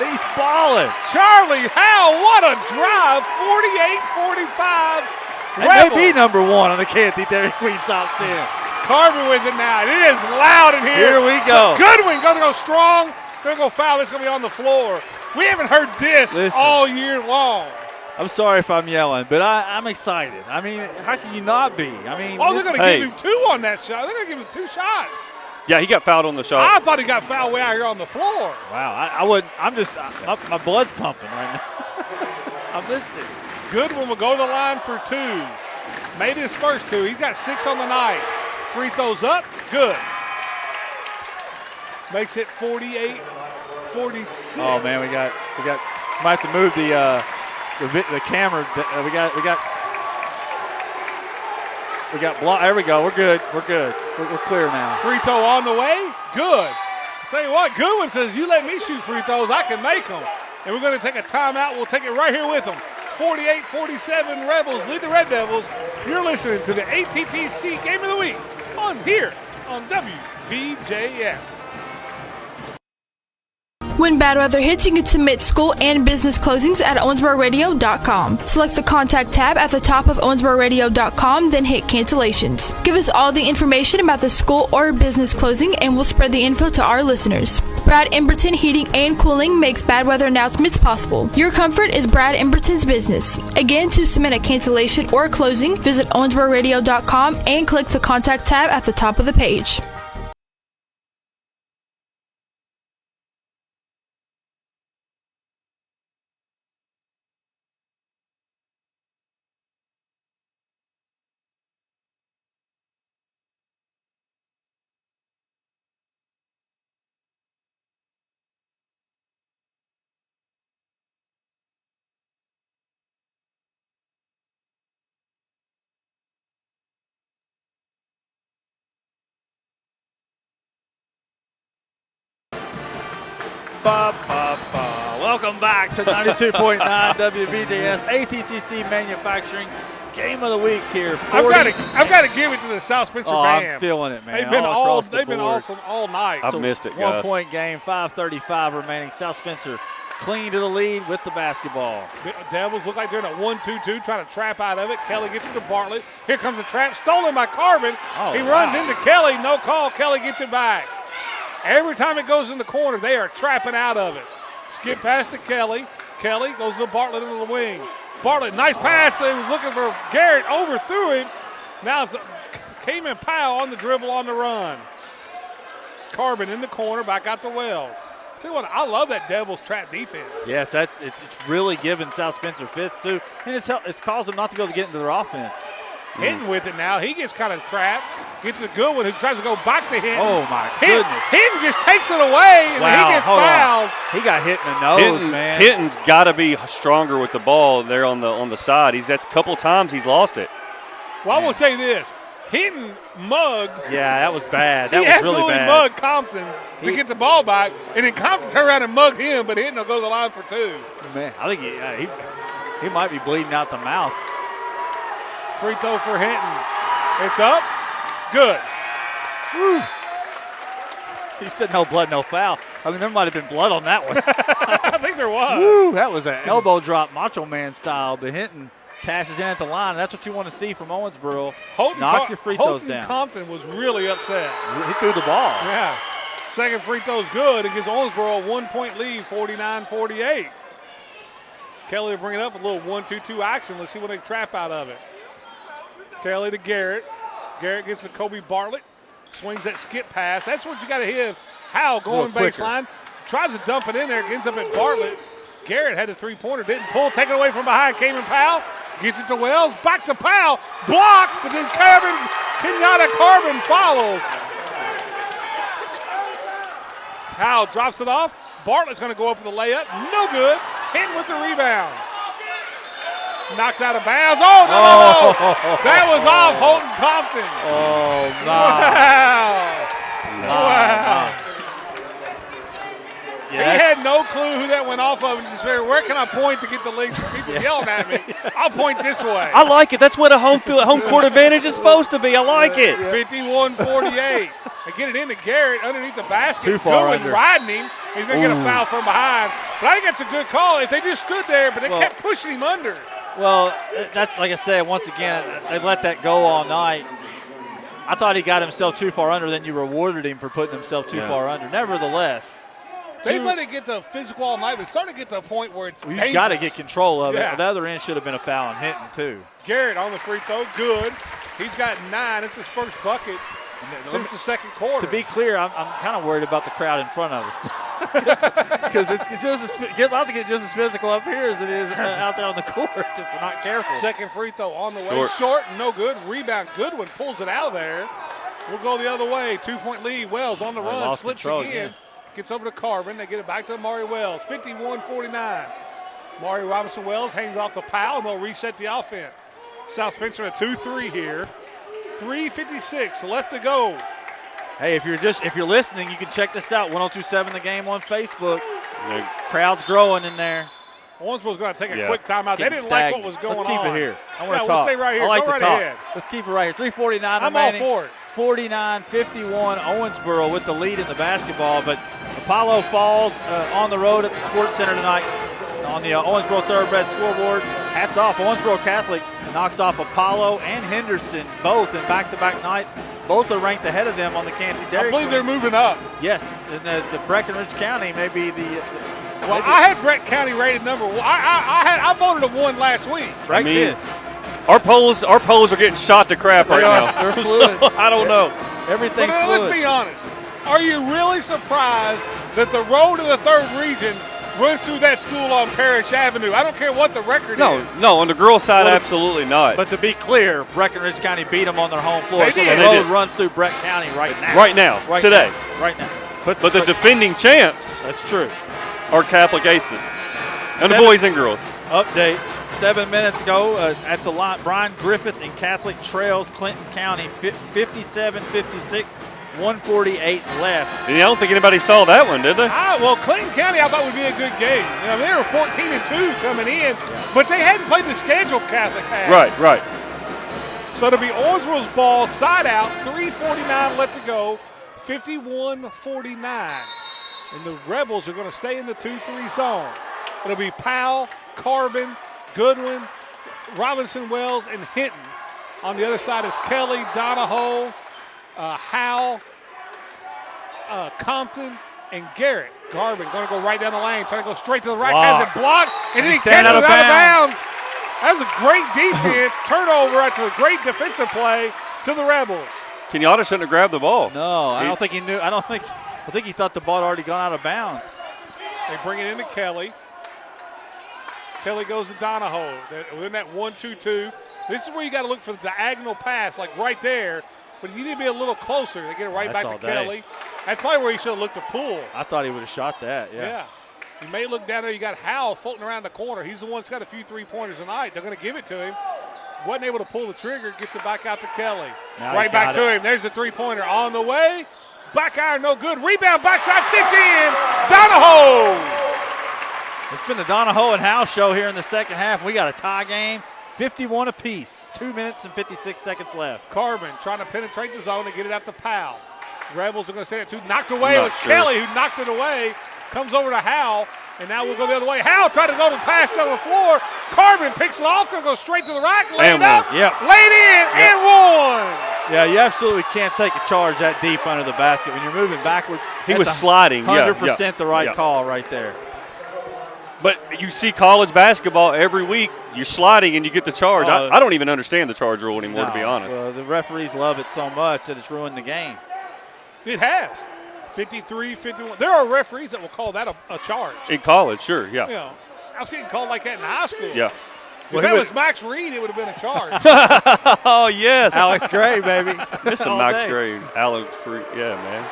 He's balling. Charlie Howell, what a drive, 48-45. And may be number one on the Canty Dairy Queen top 10. Carbon with it now. It is loud in here. Here we go. So Goodwin going to go strong. Going to go foul. It's going to be on the floor. We haven't heard this all year long. I'm sorry if I'm yelling, but I'm excited. I mean, how can you not be? I mean, they're going to give him two on that shot. They're going to give him 2 shots. Yeah, he got fouled on the shot. I thought he got fouled way out here on the floor. Wow, I wouldn't. I'm just, my blood's pumping right now. I'm listening. Goodwin will go to the line for 2. Made his first 2. He's got 6 on the night. Free throws up, good. Makes it 48-46. Oh man, we might have to move the camera. We got block. There we go. We're good. We're clear now. Free throw on the way, good. I'll tell you what, Goodwin says, you let me shoot free throws, I can make them. And we're going to take a timeout. We'll take it right here with them. 48-47 Rebels lead the Red Devils. You're listening to the ATTC Game of the Week here on WVJS. When bad weather hits, you can submit school and business closings at owensbororadio.com. Select the contact tab at the top of owensbororadio.com, then hit cancellations. Give us all the information about the school or business closing, and we'll spread the info to our listeners. Brad Emberton Heating and Cooling makes bad weather announcements possible. Your comfort is Brad Emberton's business. Again, to submit a cancellation or a closing, visit owensbororadio.com and click the contact tab at the top of the page. Welcome back to 92.9 WVJS ATTC Manufacturing Game of the Week here. I've got to give it to the South Spencer band. I'm feeling it, man. They've been awesome all night. I've missed it, guys. 1 point game, 5:35 remaining. South Spencer clean to the lead with the basketball. Devils look like they're in a 1-2-2, trying to trap out of it. Kelly gets it to Bartlett. Here comes a trap, stolen by Carbon. He runs into Kelly, no call. Kelly gets it back. Every time it goes in the corner, they are trapping out of it. Skip pass to Kelly. Kelly goes to Bartlett into the wing. Bartlett, nice pass. He was looking for Garrett, overthrew it. Now it's Cayman Powell on the dribble on the run. Carbon in the corner, back out to Wells. Tell you what, I love that Devils trap defense. Yes, it's really given South Spencer fits too, and it's caused them not to be able to get into their offense. Hinton with it now. He gets kind of trapped. Gets a good one who tries to go back to Hinton. Oh, my goodness. Hinton just takes it away, and he gets fouled. He got hit in the nose, man. Hinton's got to be stronger with the ball there on the side. That's a couple times he's lost it. Well, I will say this. Hinton mugged. Yeah, that was bad. That he was really absolutely bad. Mugged Compton to get the ball back, and then Compton turned around and mugged him, but Hinton will go to the line for two. Man, I think he might be bleeding out the mouth. Free throw for Hinton. It's up. Good. Woo. He said no blood, no foul. I mean, there might have been blood on that one. I think there was. Woo, that was an elbow drop, Macho Man style. But Hinton cashes in at the line. That's what you want to see from Owensboro. Knock your free throws down. Compton was really upset. He threw the ball. Yeah. Second free throw's good. It gives Owensboro a 1-point lead, 49-48. Kelly will bring it up, a little 1-2-2 action. Let's see what they trap out of it. Kelly to Garrett. Garrett gets to Kobe Bartlett. Swings that skip pass. That's what you got to hit. Howe going baseline. Tries to dump it in there. Ends up at Bartlett. Garrett had a three-pointer. Didn't pull. Taken away from behind. Cayman Powell. Gets it to Wells. Back to Powell. Blocked. But then Kenyatta Carbon follows. Howe drops it off. Bartlett's going to go up with the layup. No good. Hinton with the rebound. Knocked out of bounds. Oh, no. That was off Holton Compton. Oh, no. Wow. Yeah, he had no clue who that went off of and just figured, where can I point to get the league from people yelling at me? I'll point this way. I like it. That's what a home court advantage is supposed to be. I like it. 51-48. They get it into Garrett underneath the basket. Too far Goodwin under. riding him. He's going to get a foul from behind. But I think that's a good call. If they just stood there, but they kept pushing him under. Well, that's like I said, once again, they let that go all night. I thought he got himself too far under, then you rewarded him for putting himself too far under. Nevertheless. They let it get to physical all night, but it's starting to get to a point where it's dangerous. You've got to get control of it. The other end should have been a foul on Hinton, too. Garrett on the free throw, good. He's got 9. It's his first bucket since the second quarter. To be clear, I'm kind of worried about the crowd in front of us. Because it's just about to get just as physical up here as it is out there on the court if we're not careful. Second free throw on the way. Short, no good. Rebound, Goodwin pulls it out of there. We'll go the other way. 2-point lead. Wells on the run. Slips again. Gets over to Carbon. They get it back to Maury Wells. 51-49. Maury Robinson Wells hangs off the Powell, and they'll reset the offense. South Spencer a 2-3 here. 3:56 left to go. Hey, if you're listening, you can check this out. 1027 The Game on Facebook. The crowd's growing in there. Owensboro's going to take a quick timeout. They didn't like what was going on. Let's keep it here. I want to We'll talk. stay right here. I like go to right talk. ahead. Let's keep it right here. 3:49 I'm remaining. all for it. 49-51 Owensboro with the lead in the basketball, but Apollo falls on the road at the Sports Center tonight on the Owensboro Thoroughbred scoreboard. Hats off. Owensboro Catholic knocks off Apollo and Henderson both in back-to-back nights. Both are ranked ahead of them on the Canty Dairy. I believe they're moving up. Yes, and the Breckenridge County may be the well, I had Breck County rated number 1. I voted a 1 last week. Breck did. Our polls are getting shot to crap right now. They're fluid. So, I don't know. Everything's but fluid. Let's be honest. Are you really surprised that the road to the 3rd region runs through that school on Parrish Avenue? I don't care what the record is. No, on the girls' side, absolutely not. But to be clear, Breckenridge County beat them on their home floor. So the road runs through Breck County right now. Right now, today. Right now. But the defending champs that's true. Are Catholic Aces. And the boys and girls. Update. 7 minutes ago at the line, Brian Griffith and Catholic trails Clinton County 57-56, 148 left. And I don't think anybody saw that one, did they? Well, Clinton County I thought would be a good game. You know, they were 14-2 coming in, but they hadn't played the schedule Catholic had. Right. So it'll be Owensboro's ball, side out, 3:49 left to go, 51-49. And the Rebels are going to stay in the 2-3 zone. It'll be Powell, Carbon, Goodwin, Robinson, Wells, and Hinton. On the other side is Kelly, Donahoe, Howell, Compton, and Garrett. Carbon going to go right down the lane, trying to go straight to the right, has it blocked, and then he catches it out of bounds. That's a great defense. Turnover after a great defensive play to the Rebels. Kenyatta shouldn't have grabbed the ball. No, I don't think he knew. I think he thought the ball had already gone out of bounds. They bring it into Kelly. Kelly goes to Donahoe. We're in that 1-2-2. This is where you got to look for the diagonal pass, like right there. But you need to be a little closer. They get it right back to Kelly. That's probably where he should have looked to pull. I thought he would have shot that, yeah. You may look down there. You got Howell floating around the corner. He's the one that's got a few three-pointers tonight. They're going to give it to him. Wasn't able to pull the trigger. Gets it back out to Kelly. Now right back to him. There's the three-pointer on the way. Back iron, no good. Rebound, backside, kicked in. Donahoe. It's been the Donahoe and Howe show here in the second half. We got a tie game, 51 apiece. 2 minutes and 56 seconds left. Carbon trying to penetrate the zone and get it out to Powell. Rebels are going to send it to. Knocked away. It was Kelly who knocked it away. Comes over to Howell, and now we'll go the other way. Howell tried to go to the pass down the floor. Carbon picks it off, going to go straight to the rack, laid up, laid in, and one. Yeah, you absolutely can't take a charge that deep under the basket. When you're moving backward, he was sliding. 100% the right call right there. But you see college basketball every week. You're sliding and you get the charge. I don't even understand the charge rule anymore, to be honest. Well, the referees love it so much that it's ruined the game. It has. 53, 51. There are referees that will call that a charge. In college, sure, yeah. You know, I've seen it called like that in high school. Yeah. If that was Max Reed, it would have been a charge. Oh, yes. Alex Gray, baby. This is Max Gray. Alex Free. Yeah, man.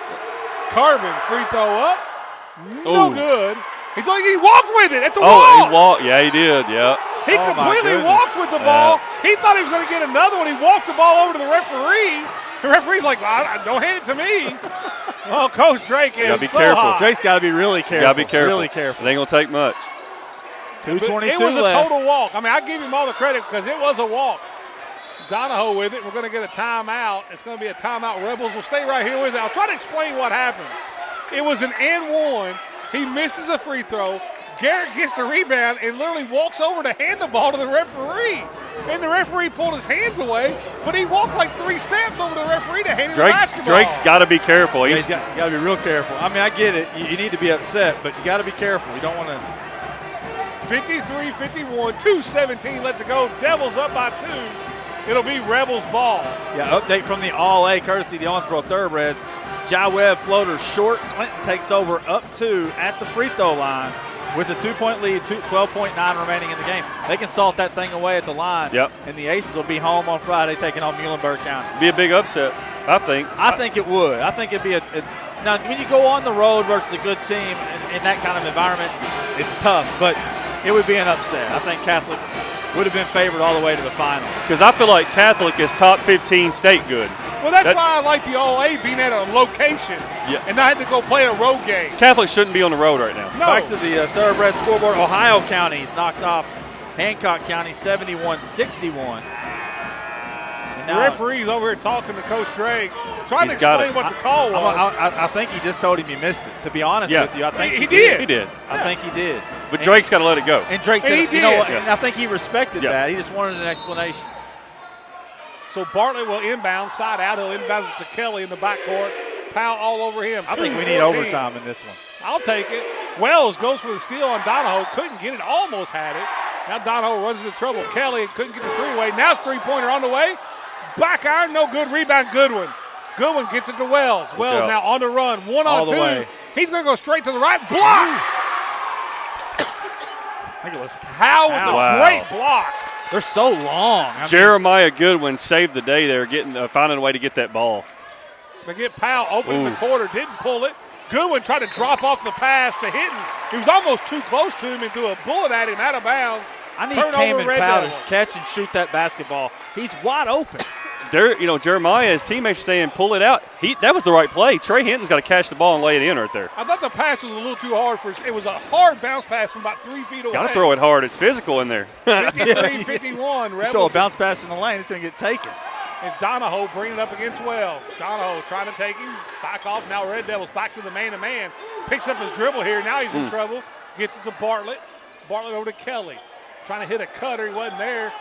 Carbon, free throw up. No good. He walked with it. It's a walk. Oh, he walked. Yeah, he did. Yeah. He completely walked with the ball. He thought he was going to get another one. He walked the ball over to the referee. The referee's like, don't hand it to me. Well, Coach Drake is be careful. high. Drake's got to be really careful. Got to be careful. Really careful. It ain't going to take much. 2:22 It was left. a total walk. I mean, I give him all the credit because it was a walk. Donahoe with it. We're going to get a timeout. It's going to be a timeout. Rebels will stay right here with it. I'll try to explain what happened. It was an and one. He misses a free throw. Garrett gets the rebound and literally walks over to hand the ball to the referee. And the referee pulled his hands away, but he walked like 3 steps over to the referee to hand him the basketball. Drake's got to be careful. He's got to be real careful. I mean, I get it. You need to be upset, but you got to be careful. You don't want to. 53-51, 2:17 left to go. Devils up by 2. It'll be Rebels ball. Yeah, update from the All-A, courtesy of the Owensboro Thoroughbreds. Jai Webb floater short. Clinton takes over up 2 at the free throw line with a 2-point lead, 12.9 remaining in the game. They can salt that thing away at the line. Yep. And the Aces will be home on Friday taking on Muhlenberg County. Be a big upset, I think. I think it would. I think it'd be now, when you go on the road versus a good team in that kind of environment, it's tough. But it would be an upset. I think Catholic would have been favored all the way to the final. Because I feel like Catholic is top 15 state good. Well, that's why I like the All-A being at a location and not having to go play a road game. Catholic shouldn't be on the road right now. No. Back to the Thoroughbred scoreboard. Ohio County's knocked off Hancock County 71-61. The referee's over here talking to Coach Drake, trying to explain what the call was. I think he just told him he missed it. To be honest with you, I think he did. He did. I think he did. But Drake's got to let it go. And Drake said, you know what? And I think he respected that. He just wanted an explanation. So Bartlett will inbound, side out. He'll inbound it to Kelly in the backcourt. Powell all over him. I think we need overtime in this one. I'll take it. Wells goes for the steal on Donahoe. Couldn't get it. Almost had it. Now Donahoe runs into trouble. Kelly couldn't get the three-way. Now three-pointer on the way. Back iron, no good. Rebound, Goodwin. Goodwin gets it to Wells. Wells now on the run. 1-on-2. He's going to go straight to the right. Block. I think it was Howe with a great block. They're so long. Jeremiah Goodwin saved the day there, finding a way to get that ball. They get Powell open in the quarter, didn't pull it. Goodwin tried to drop off the pass to Hinton. He was almost too close to him and threw a bullet at him out of bounds. I need Cayman Powell to catch and shoot that basketball. He's wide open. Jeremiah, his teammates saying pull it out. That was the right play. Trey Hinton's got to catch the ball and lay it in right there. I thought the pass was a little too hard for. It was a hard bounce pass from about 3 feet away. Got to throw it hard. It's physical in there. 53-51. You throw a bounce pass in the lane, it's going to get taken. And Donahoe bringing it up against Wells. Donahoe trying to take him. Back off. Now Red Devils back to the man-to-man. Picks up his dribble here. Now he's in trouble. Gets it to Bartlett. Bartlett over to Kelly. Trying to hit a cutter. He wasn't there.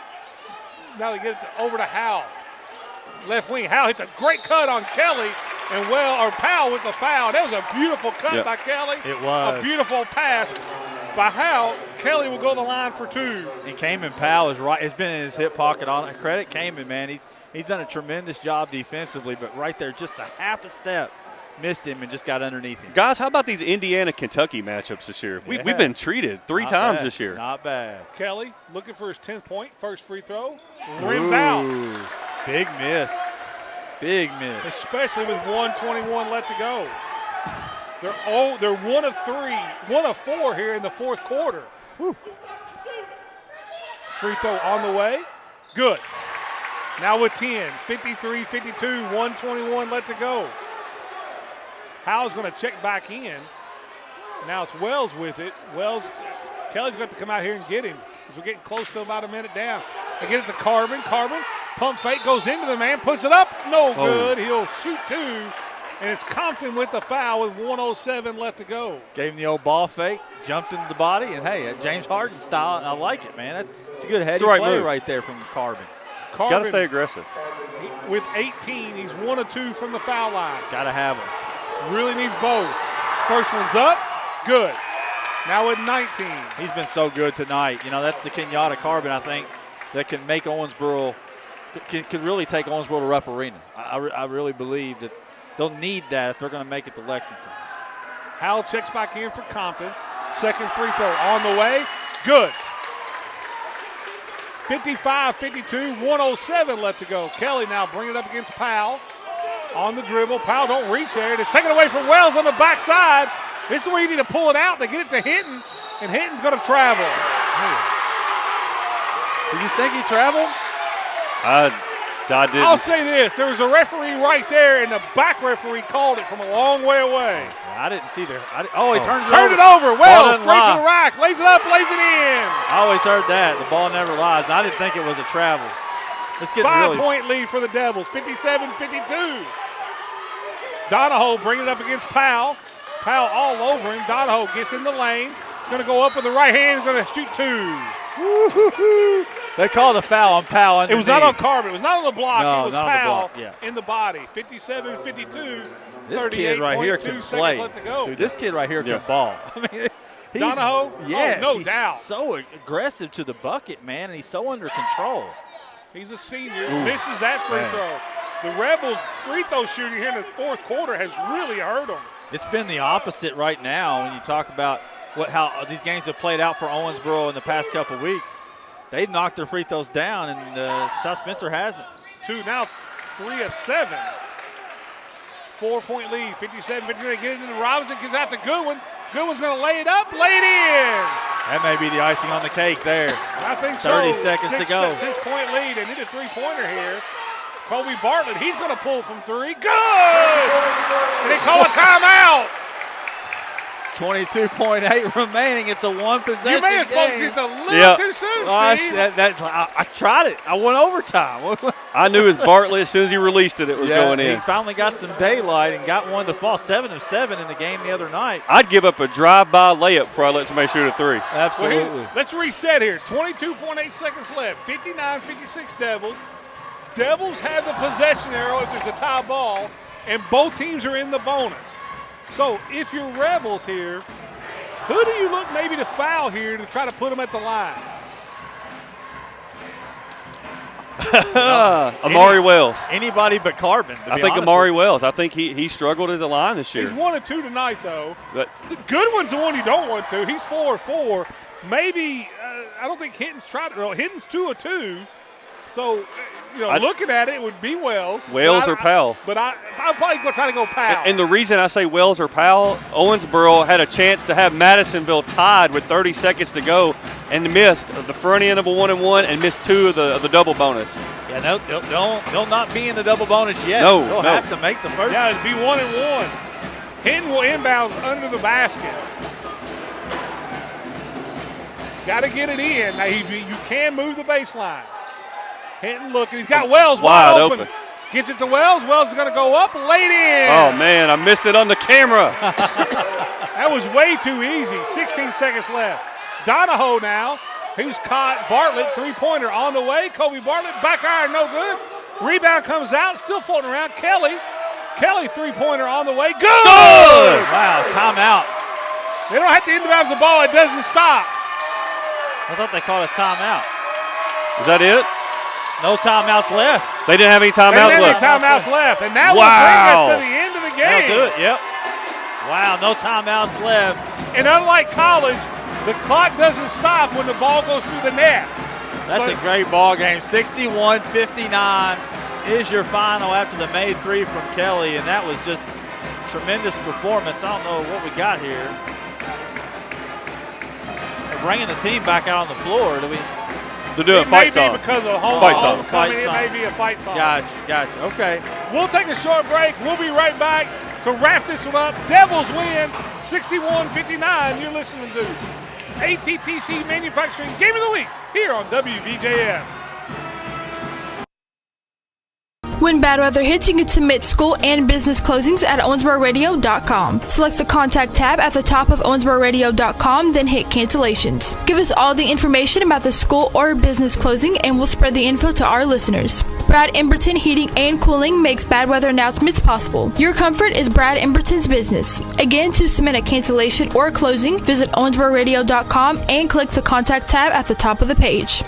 Now they get it over to Howell. Left wing. Howell hits a great cut on Kelly. And Powell with the foul. That was a beautiful cut by Kelly. It was. A beautiful pass by Howell. Kelly will go to the line for 2. And Kamen Powell is right. It's been in his hip pocket. On credit Kamen, man. He's done a tremendous job defensively, but right there, just a half a step. Missed him and just got underneath him. Guys, how about these Indiana-Kentucky matchups this year? We've been treated 3 times this year. Not bad. Kelly looking for his 10th point. First free throw. Rims out. Big miss. Big miss. Especially with 1:21 left to go. They're 1 of 3, 1 of 4 here in the fourth quarter. Woo. Free throw on the way. Good. Now with 10, 53-52, 1:21 left to go. Howell's going to check back in. Now it's Wells with it. Kelly's got to come out here and get him because we're getting close to about a minute down. They get it to Carbon. Pump fake goes into the man, puts it up. No good. He'll shoot 2. And it's Compton with the foul with 1:07 left to go. Gave him the old ball fake, jumped into the body, and hey, James Harden style, and I like it, man. That's a good heady play move right there from Carbon. Got to stay aggressive. With 18, he's 1 of 2 from the foul line. Got to have him. Really needs both. First one's up. Good. Now with 19. He's been so good tonight. That's the Kenyatta Carbon, I think, that can make Owensboro, can really take Owensboro to Rupp Arena. I really believe that they'll need that if they're going to make it to Lexington. Howell checks back in for Compton. Second free throw on the way. Good. 55-52, 1:07 left to go. Kelly now bring it up against Powell. On the dribble. Powell don't reach there. It's taken away from Wells on the backside. This is where you need to pull it out. They get it to Hinton, and Hinton's going to travel. Did you think he traveled? I didn't. I'll say this. There was a referee right there, and the back referee called it from a long way away. I didn't see there. He turns it over. Turned it over. Wells straight to the rack. Lays it up, lays it in. I always heard that. The ball never lies. I didn't think it was a travel. It's getting 5-point lead for the Devils, 57-52. Donahoe bringing it up against Powell. Powell all over him. Donahoe gets in the lane. Going to go up with the right hand. He's going to shoot 2. Woo-hoo-hoo. They called a foul on Powell underneath. It was not on Carbon. It was not on the block. No, it was not Powell on the block. in the body. 57-52. This kid right here can play. Dude, this kid right here can ball. I mean, Donahoe? Yes, no doubt. So aggressive to the bucket, man, and he's so under control. He's a senior. Misses that free throw. The Rebels' free throw shooting here in the fourth quarter has really hurt them. It's been the opposite right now when you talk about how these games have played out for Owensboro in the past couple weeks. They've knocked their free throws down, and South Spencer hasn't. 3 of 7. 4-point lead, 57-53. They get it into Robinson, gets out to Goodwin. Goodwin's going to lay it up, laid in. That may be the icing on the cake there. I think 30 seconds to go. 6-point lead. They need a three-pointer here. Kobe Bartlett, he's going to pull from 3. Good! And they call a timeout. 22.8 remaining. It's a one-possession game. You may have spoken just a little too soon, Steve. I tried it. I went overtime. I knew his Bartlett, as soon as he released it, it was going in. He finally got some daylight and got one to fall. 7 of 7 in the game the other night. I'd give up a drive-by layup before I let somebody shoot a 3. Absolutely. Well, let's reset here. 22.8 seconds left. 59-56 Devils. Devils have the possession arrow if there's a tie ball, and both teams are in the bonus. So if you're Rebels here, who do you look maybe to foul here to try to put them at the line? Amari Wells. Anybody but Carbon. I think Amari Wells. I think he struggled at the line this year. He's 1 of 2 tonight, though. But the good one's the one you don't want to. He's 4 of 4. Maybe I don't think Hinton's tried to. Hinton's 2 of 2. So, looking at it, it would be Wells. Or Powell. But I'm probably going to try to go Powell. And the reason I say Wells or Powell, Owensboro had a chance to have Madisonville tied with 30 seconds to go and missed the front end of a 1-and-1 and missed 2 of the double bonus. Yeah, they'll not be in the double bonus yet. They'll have to make the first. Yeah, it'd be 1-and-1. Hinton will inbound under the basket. Got to get it in. Now, you can move the baseline. Hinton looking. He's got Wells wide open. Gets it to Wells. Wells is going to go up, laid in. Oh, man, I missed it on the camera. That was way too easy. 16 seconds left. Donahoe now, who's caught Bartlett, three-pointer on the way. Kobe Bartlett, back iron, no good. Rebound comes out, still floating around. Kelly, three-pointer on the way. Good! Wow, timeout. They don't have to inbound the ball. It doesn't stop. I thought they called a timeout. Is that it? No timeouts left. They didn't have any timeouts left. And that will bring us to the end of the game. They'll do it, yep. Wow, no timeouts left. And unlike college, the clock doesn't stop when the ball goes through the net. That's a great ball game. 61-59 is your final after the made three from Kelly, and that was just tremendous performance. I don't know what we got here. They're bringing the team back out on the floor. They're doing a fight song. It may be because of homecoming. It may be a fight song. Gotcha. Okay. We'll take a short break. We'll be right back to wrap this one up. Devils win 61-59. You're listening to ATTC Manufacturing Game of the Week here on WVJS. When bad weather hits, you can submit school and business closings at owensbororadio.com. Select the Contact tab at the top of owensbororadio.com, then hit Cancellations. Give us all the information about the school or business closing, and we'll spread the info to our listeners. Brad Emberton Heating and Cooling makes bad weather announcements possible. Your comfort is Brad Emberton's business. Again, to submit a cancellation or closing, visit owensbororadio.com and click the Contact tab at the top of the page.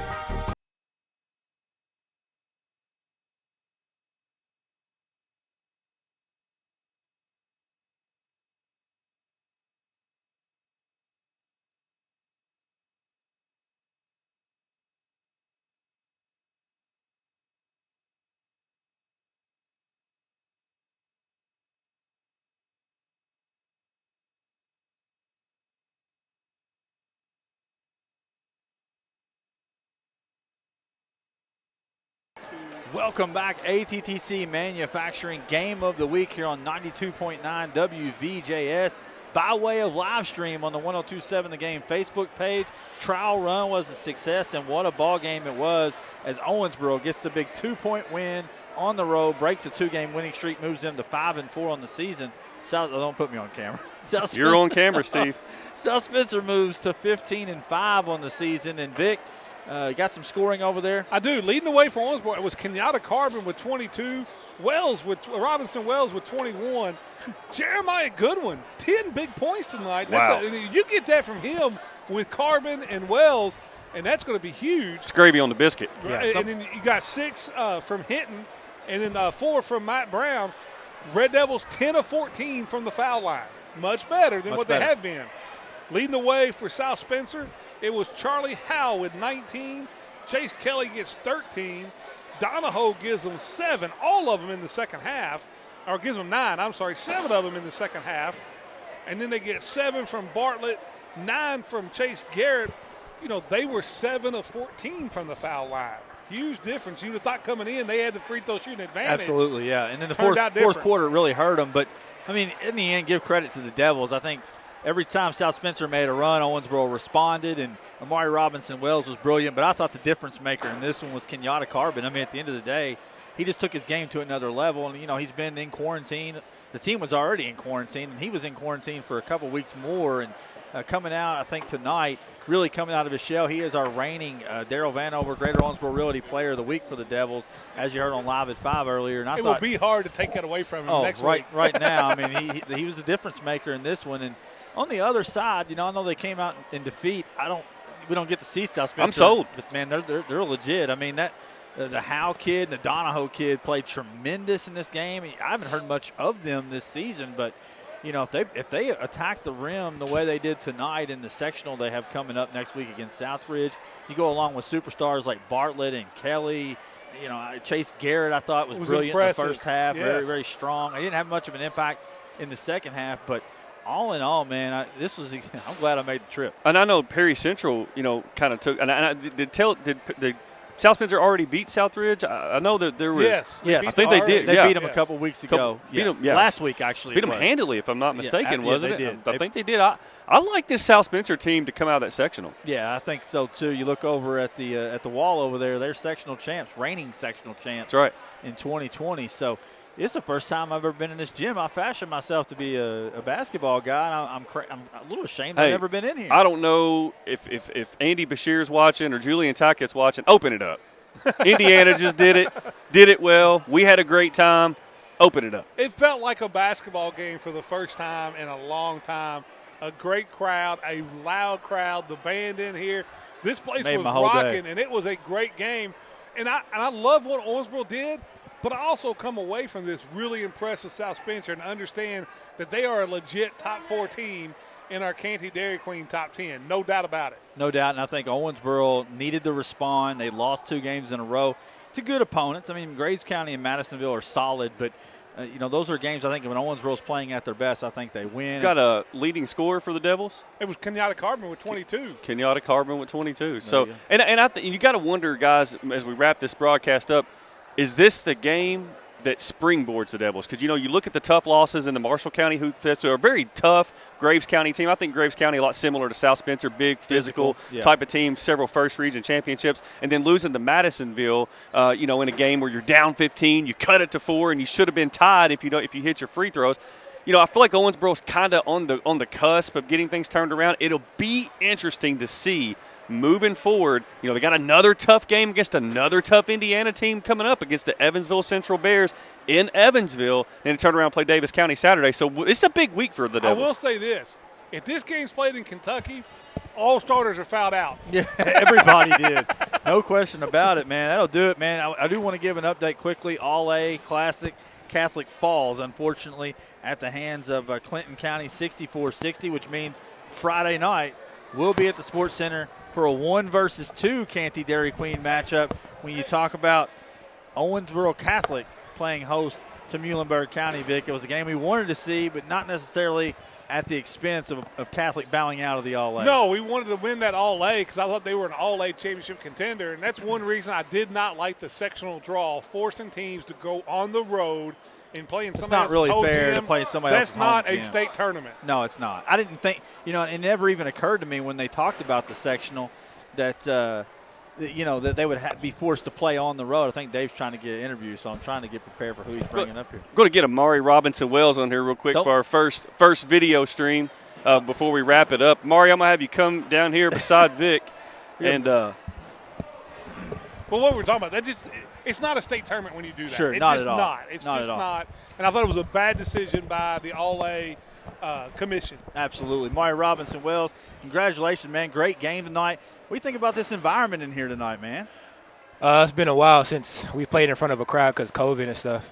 Welcome back, ATTC Manufacturing Game of the Week here on 92.9 WVJS by way of live stream on the 102.7 The Game Facebook page. Trial run was a success, and what a ball game it was as Owensboro gets the big 2-point win on the road, breaks a 2-game winning streak, moves them to 5-4 on the season. Don't put me on camera. You're on camera, Steve. South Spencer moves to 15-5 on the season, and Vic, you got some scoring over there? I do. Leading the way for Owensboro, it was Kenyatta Carbon with 22, Robinson Wells with 21, Jeremiah Goodwin, 10 big points tonight. Wow. You get that from him with Carbon and Wells, and that's going to be huge. It's gravy on the biscuit. Right. And then you got 6 from Hinton, and then 4 from Matt Brown. Red Devils 10 of 14 from the foul line. Much better than they have been. Leading the way for South Spencer, it was Charlie Howe with 19. Chase Kelly gets 13. Donahoe gives them 7, all of them in the second half. Or gives them 9, 7 of them in the second half. And then they get 7 from Bartlett, 9 from Chase Garrett. They were 7 of 14 from the foul line. Huge difference. You'd have thought coming in they had the free throw shooting advantage. Absolutely, yeah. And then the fourth quarter really hurt them. But, in the end, give credit to the Devils. I think every time South Spencer made a run, Owensboro responded, and Amari Robinson-Wells was brilliant. But I thought the difference maker in this one was Kenyatta Carbon. At the end of the day, he just took his game to another level. And, he's been in quarantine. The team was already in quarantine, and he was in quarantine for a couple weeks more. And coming out, I think, tonight, really coming out of his shell. He is our reigning Daryl Vanover Greater Owensboro Realty Player of the Week for the Devils, as you heard on Live at 5 earlier. And it will be hard to take that away from him next week. Right now. He was the difference maker in this one. And on the other side, I know they came out in defeat. We don't get to see South Spencer. I'm sold. But, man, they're legit. The Howe kid and the Donahoe kid played tremendous in this game. I haven't heard much of them this season, but if they attack the rim the way they did tonight in the sectional they have coming up next week against Southridge, you go along with superstars like Bartlett and Kelly. Chase Garrett I thought was brilliant impressive. In the first half, yes. Very, very strong. I didn't have much of an impact in the second half, but all in all, man, I'm glad I made the trip. And I know Perry Central, kind of took. And I did South Spencer already beat Southridge? I know that there was. Yes. I think they did. They beat them a couple weeks ago. Beat them, last week, actually. Beat them handily, if I'm not mistaken, wasn't they it? Did. I think they did. I like this South Spencer team to come out of that sectional. Yeah, I think so too. You look over at the wall over there; they're sectional champs, reigning sectional champs. That's right. In 2020, so It's the first time I've ever been in this gym. I fashioned myself to be a basketball guy, and I'm a little ashamed I've never been in here. I don't know if Andy Bashir's watching or Julian Tackett's watching. Open it up. Indiana just did it well. We had a great time. Open it up. It felt like a basketball game for the first time in a long time. A great crowd, a loud crowd, the band in here. This place was rocking, and it was a great game. And I love what Owensboro did. But I also come away from this really impressed with South Spencer and understand that they are a legit top 4 team in our Canty Dairy Queen top 10. No doubt about it. No doubt, and I think Owensboro needed to respond. They lost 2 games in a row to good opponents. I mean, Graves County and Madisonville are solid, but those are games I think when Owensboro's playing at their best, I think they win. Got a leading scorer for the Devils? It was Kenyatta Carbon with 22. Kenyatta Carbon with 22. So, and I think you got to wonder, guys, as we wrap this broadcast up, is this the game that springboards the Devils? Because, you look at the tough losses in the Marshall County Hoop Fest, a very tough Graves County team. I think Graves County a lot similar to South Spencer, big, physical type of team, several first region championships, and then losing to Madisonville, in a game where you're down 15, you cut it to 4, and you should have been tied if you hit your free throws. I feel like Owensboro's kind of on the cusp of getting things turned around. It'll be interesting to see moving forward. They got another tough game against another tough Indiana team coming up against the Evansville Central Bears in Evansville, and turn around and play Davis County Saturday. So it's a big week for the Devils. I will say this. If this game's played in Kentucky, all starters are fouled out. Yeah, everybody did. No question about it, man. That'll do it, man. I do want to give an update quickly. All-A Classic Catholic falls, unfortunately, at the hands of Clinton County 64-60, which means Friday night we'll be at the Sports Center for a 1 versus 2 Canty Dairy Queen matchup when you talk about Owensboro Catholic playing host to Muhlenberg County, Vic. It was a game we wanted to see, but not necessarily at the expense of Catholic bowing out of the All-A. No, we wanted to win that All-A because I thought they were an All-A championship contender, and that's one reason I did not like the sectional draw, forcing teams to go on the road and playing somebody else's home gym. It's not really fair to play somebody else's home gym. That's not a state tournament. No, it's not. I didn't think, it never even occurred to me when they talked about the sectional that, that they would be forced to play on the road. I think Dave's trying to get an interview, so I'm trying to get prepared for who he's bringing up here. I'm going to get Amari Robinson-Wells on here real quick for our first video stream before we wrap it up. Mari, I'm going to have you come down here beside Vic. And well, what we're talking about, it's not a state tournament when you do that. Sure, it's not just at all. Not. It's not just at all. not. And I thought it was a bad decision by the All-A commission. Absolutely. Mari Robinson-Wells, congratulations, man. Great game tonight. What do you think about this environment in here tonight, man? It's been a while since we played in front of a crowd because COVID and stuff.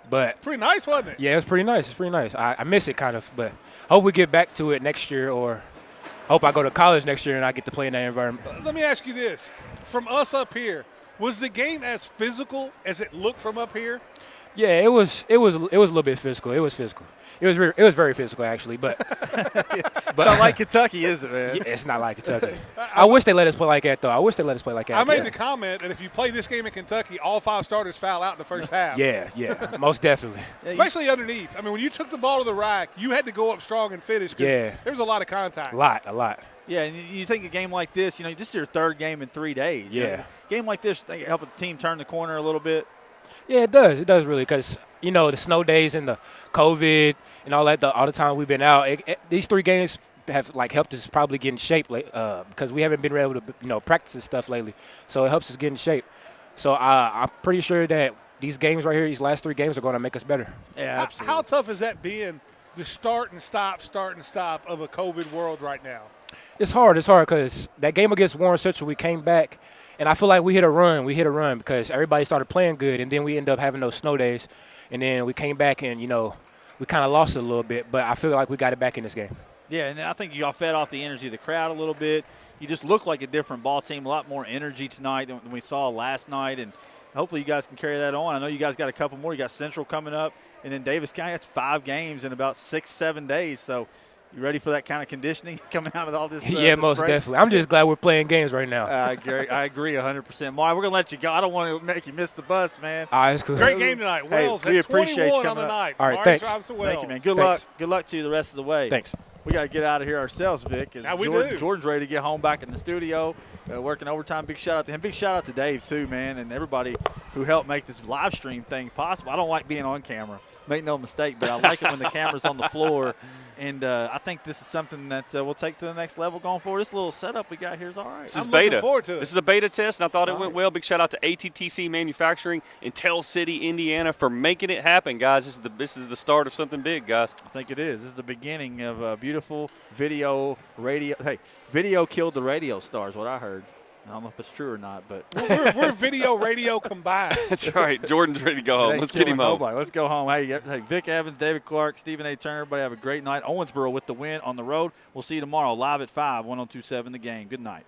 But pretty nice, wasn't it? Yeah, it was pretty nice. It's pretty nice. I miss it kind of, but hope we get back to it next year, or hope I go to college next year and I get to play in that environment. Let me ask you this. From us up here, was the game as physical as it looked from up here? Yeah, it was a little bit physical. It was physical. It was very physical, actually. But it's not like Kentucky, is it, man? Yeah, it's not like Kentucky. I wish they let us play like that, though. I made the comment that if you play this game in Kentucky, all 5 starters foul out in the first half. Yeah, most definitely. Especially underneath. I mean, when you took the ball to the rack, you had to go up strong and finish because there was a lot of contact. A lot. Yeah, and you think a game like this, this is your 3rd game in 3 days. Yeah. A game like this, they help the team turn the corner a little bit. Yeah, it does. It does really because, the snow days and the COVID and all that, all the time we've been out, these 3 games have, helped us probably get in shape because we haven't been able to, practice this stuff lately. So it helps us get in shape. So I'm pretty sure that these games right here, these last 3 games are going to make us better. Yeah, absolutely. How tough is that being the start and stop of a COVID world right now? It's hard because that game against Warren Central, we came back, and I feel like we hit a run. Because everybody started playing good, and then we ended up having those snow days. And then we came back and, we kind of lost it a little bit. But I feel like we got it back in this game. Yeah, and I think y'all fed off the energy of the crowd a little bit. You just look like a different ball team, a lot more energy tonight than we saw last night. And hopefully you guys can carry that on. I know you guys got a couple more. You got Central coming up, and then Davis County. That's 5 games in about 6-7 days. So You ready for that kind of conditioning coming out of all this? Yeah, this most break? definitely. I'm just glad we're playing games right now. I agree 100%. Mark, we're going to let you go. I don't want to make you miss the bus, man. All right, it's cool. Great game tonight. Wells we at appreciate you 21 on coming the up. night. All right, Mars thanks. drives to Thank you, Wells. man. Good Thanks. luck. Good luck to you the rest of the way. Thanks. We got to get out of here ourselves, Vic. Yeah, we do. Jordan's ready to get home back in the studio, working overtime. Big shout out to him. Big shout out to Dave, too, man, and everybody who helped make this live stream thing possible. I don't like being on camera. Make no mistake, but I like it when the camera's on the floor. And I think this is something that we'll take to the next level going forward. This little setup we got here is all right. This is I'm beta. looking forward to it. This is a beta test, and I thought it All went right. well. Big shout out to ATTC Manufacturing in Tell City, Indiana, for making it happen, guys. This is the start of something big, guys. I think it is. This is the beginning of a beautiful video, radio. Hey, video killed the radio stars, what I heard. I don't know if it's true or not, but We're video, radio combined. That's right. Jordan's ready to go it home. ain't Let's get him killing home. nobody. Let's go home. Hey, Vic Evans, David Clark, Stephen A. Turner, everybody have a great night. Owensboro with the win on the road. We'll see you tomorrow live at 5, 102.7 The Game. Good night.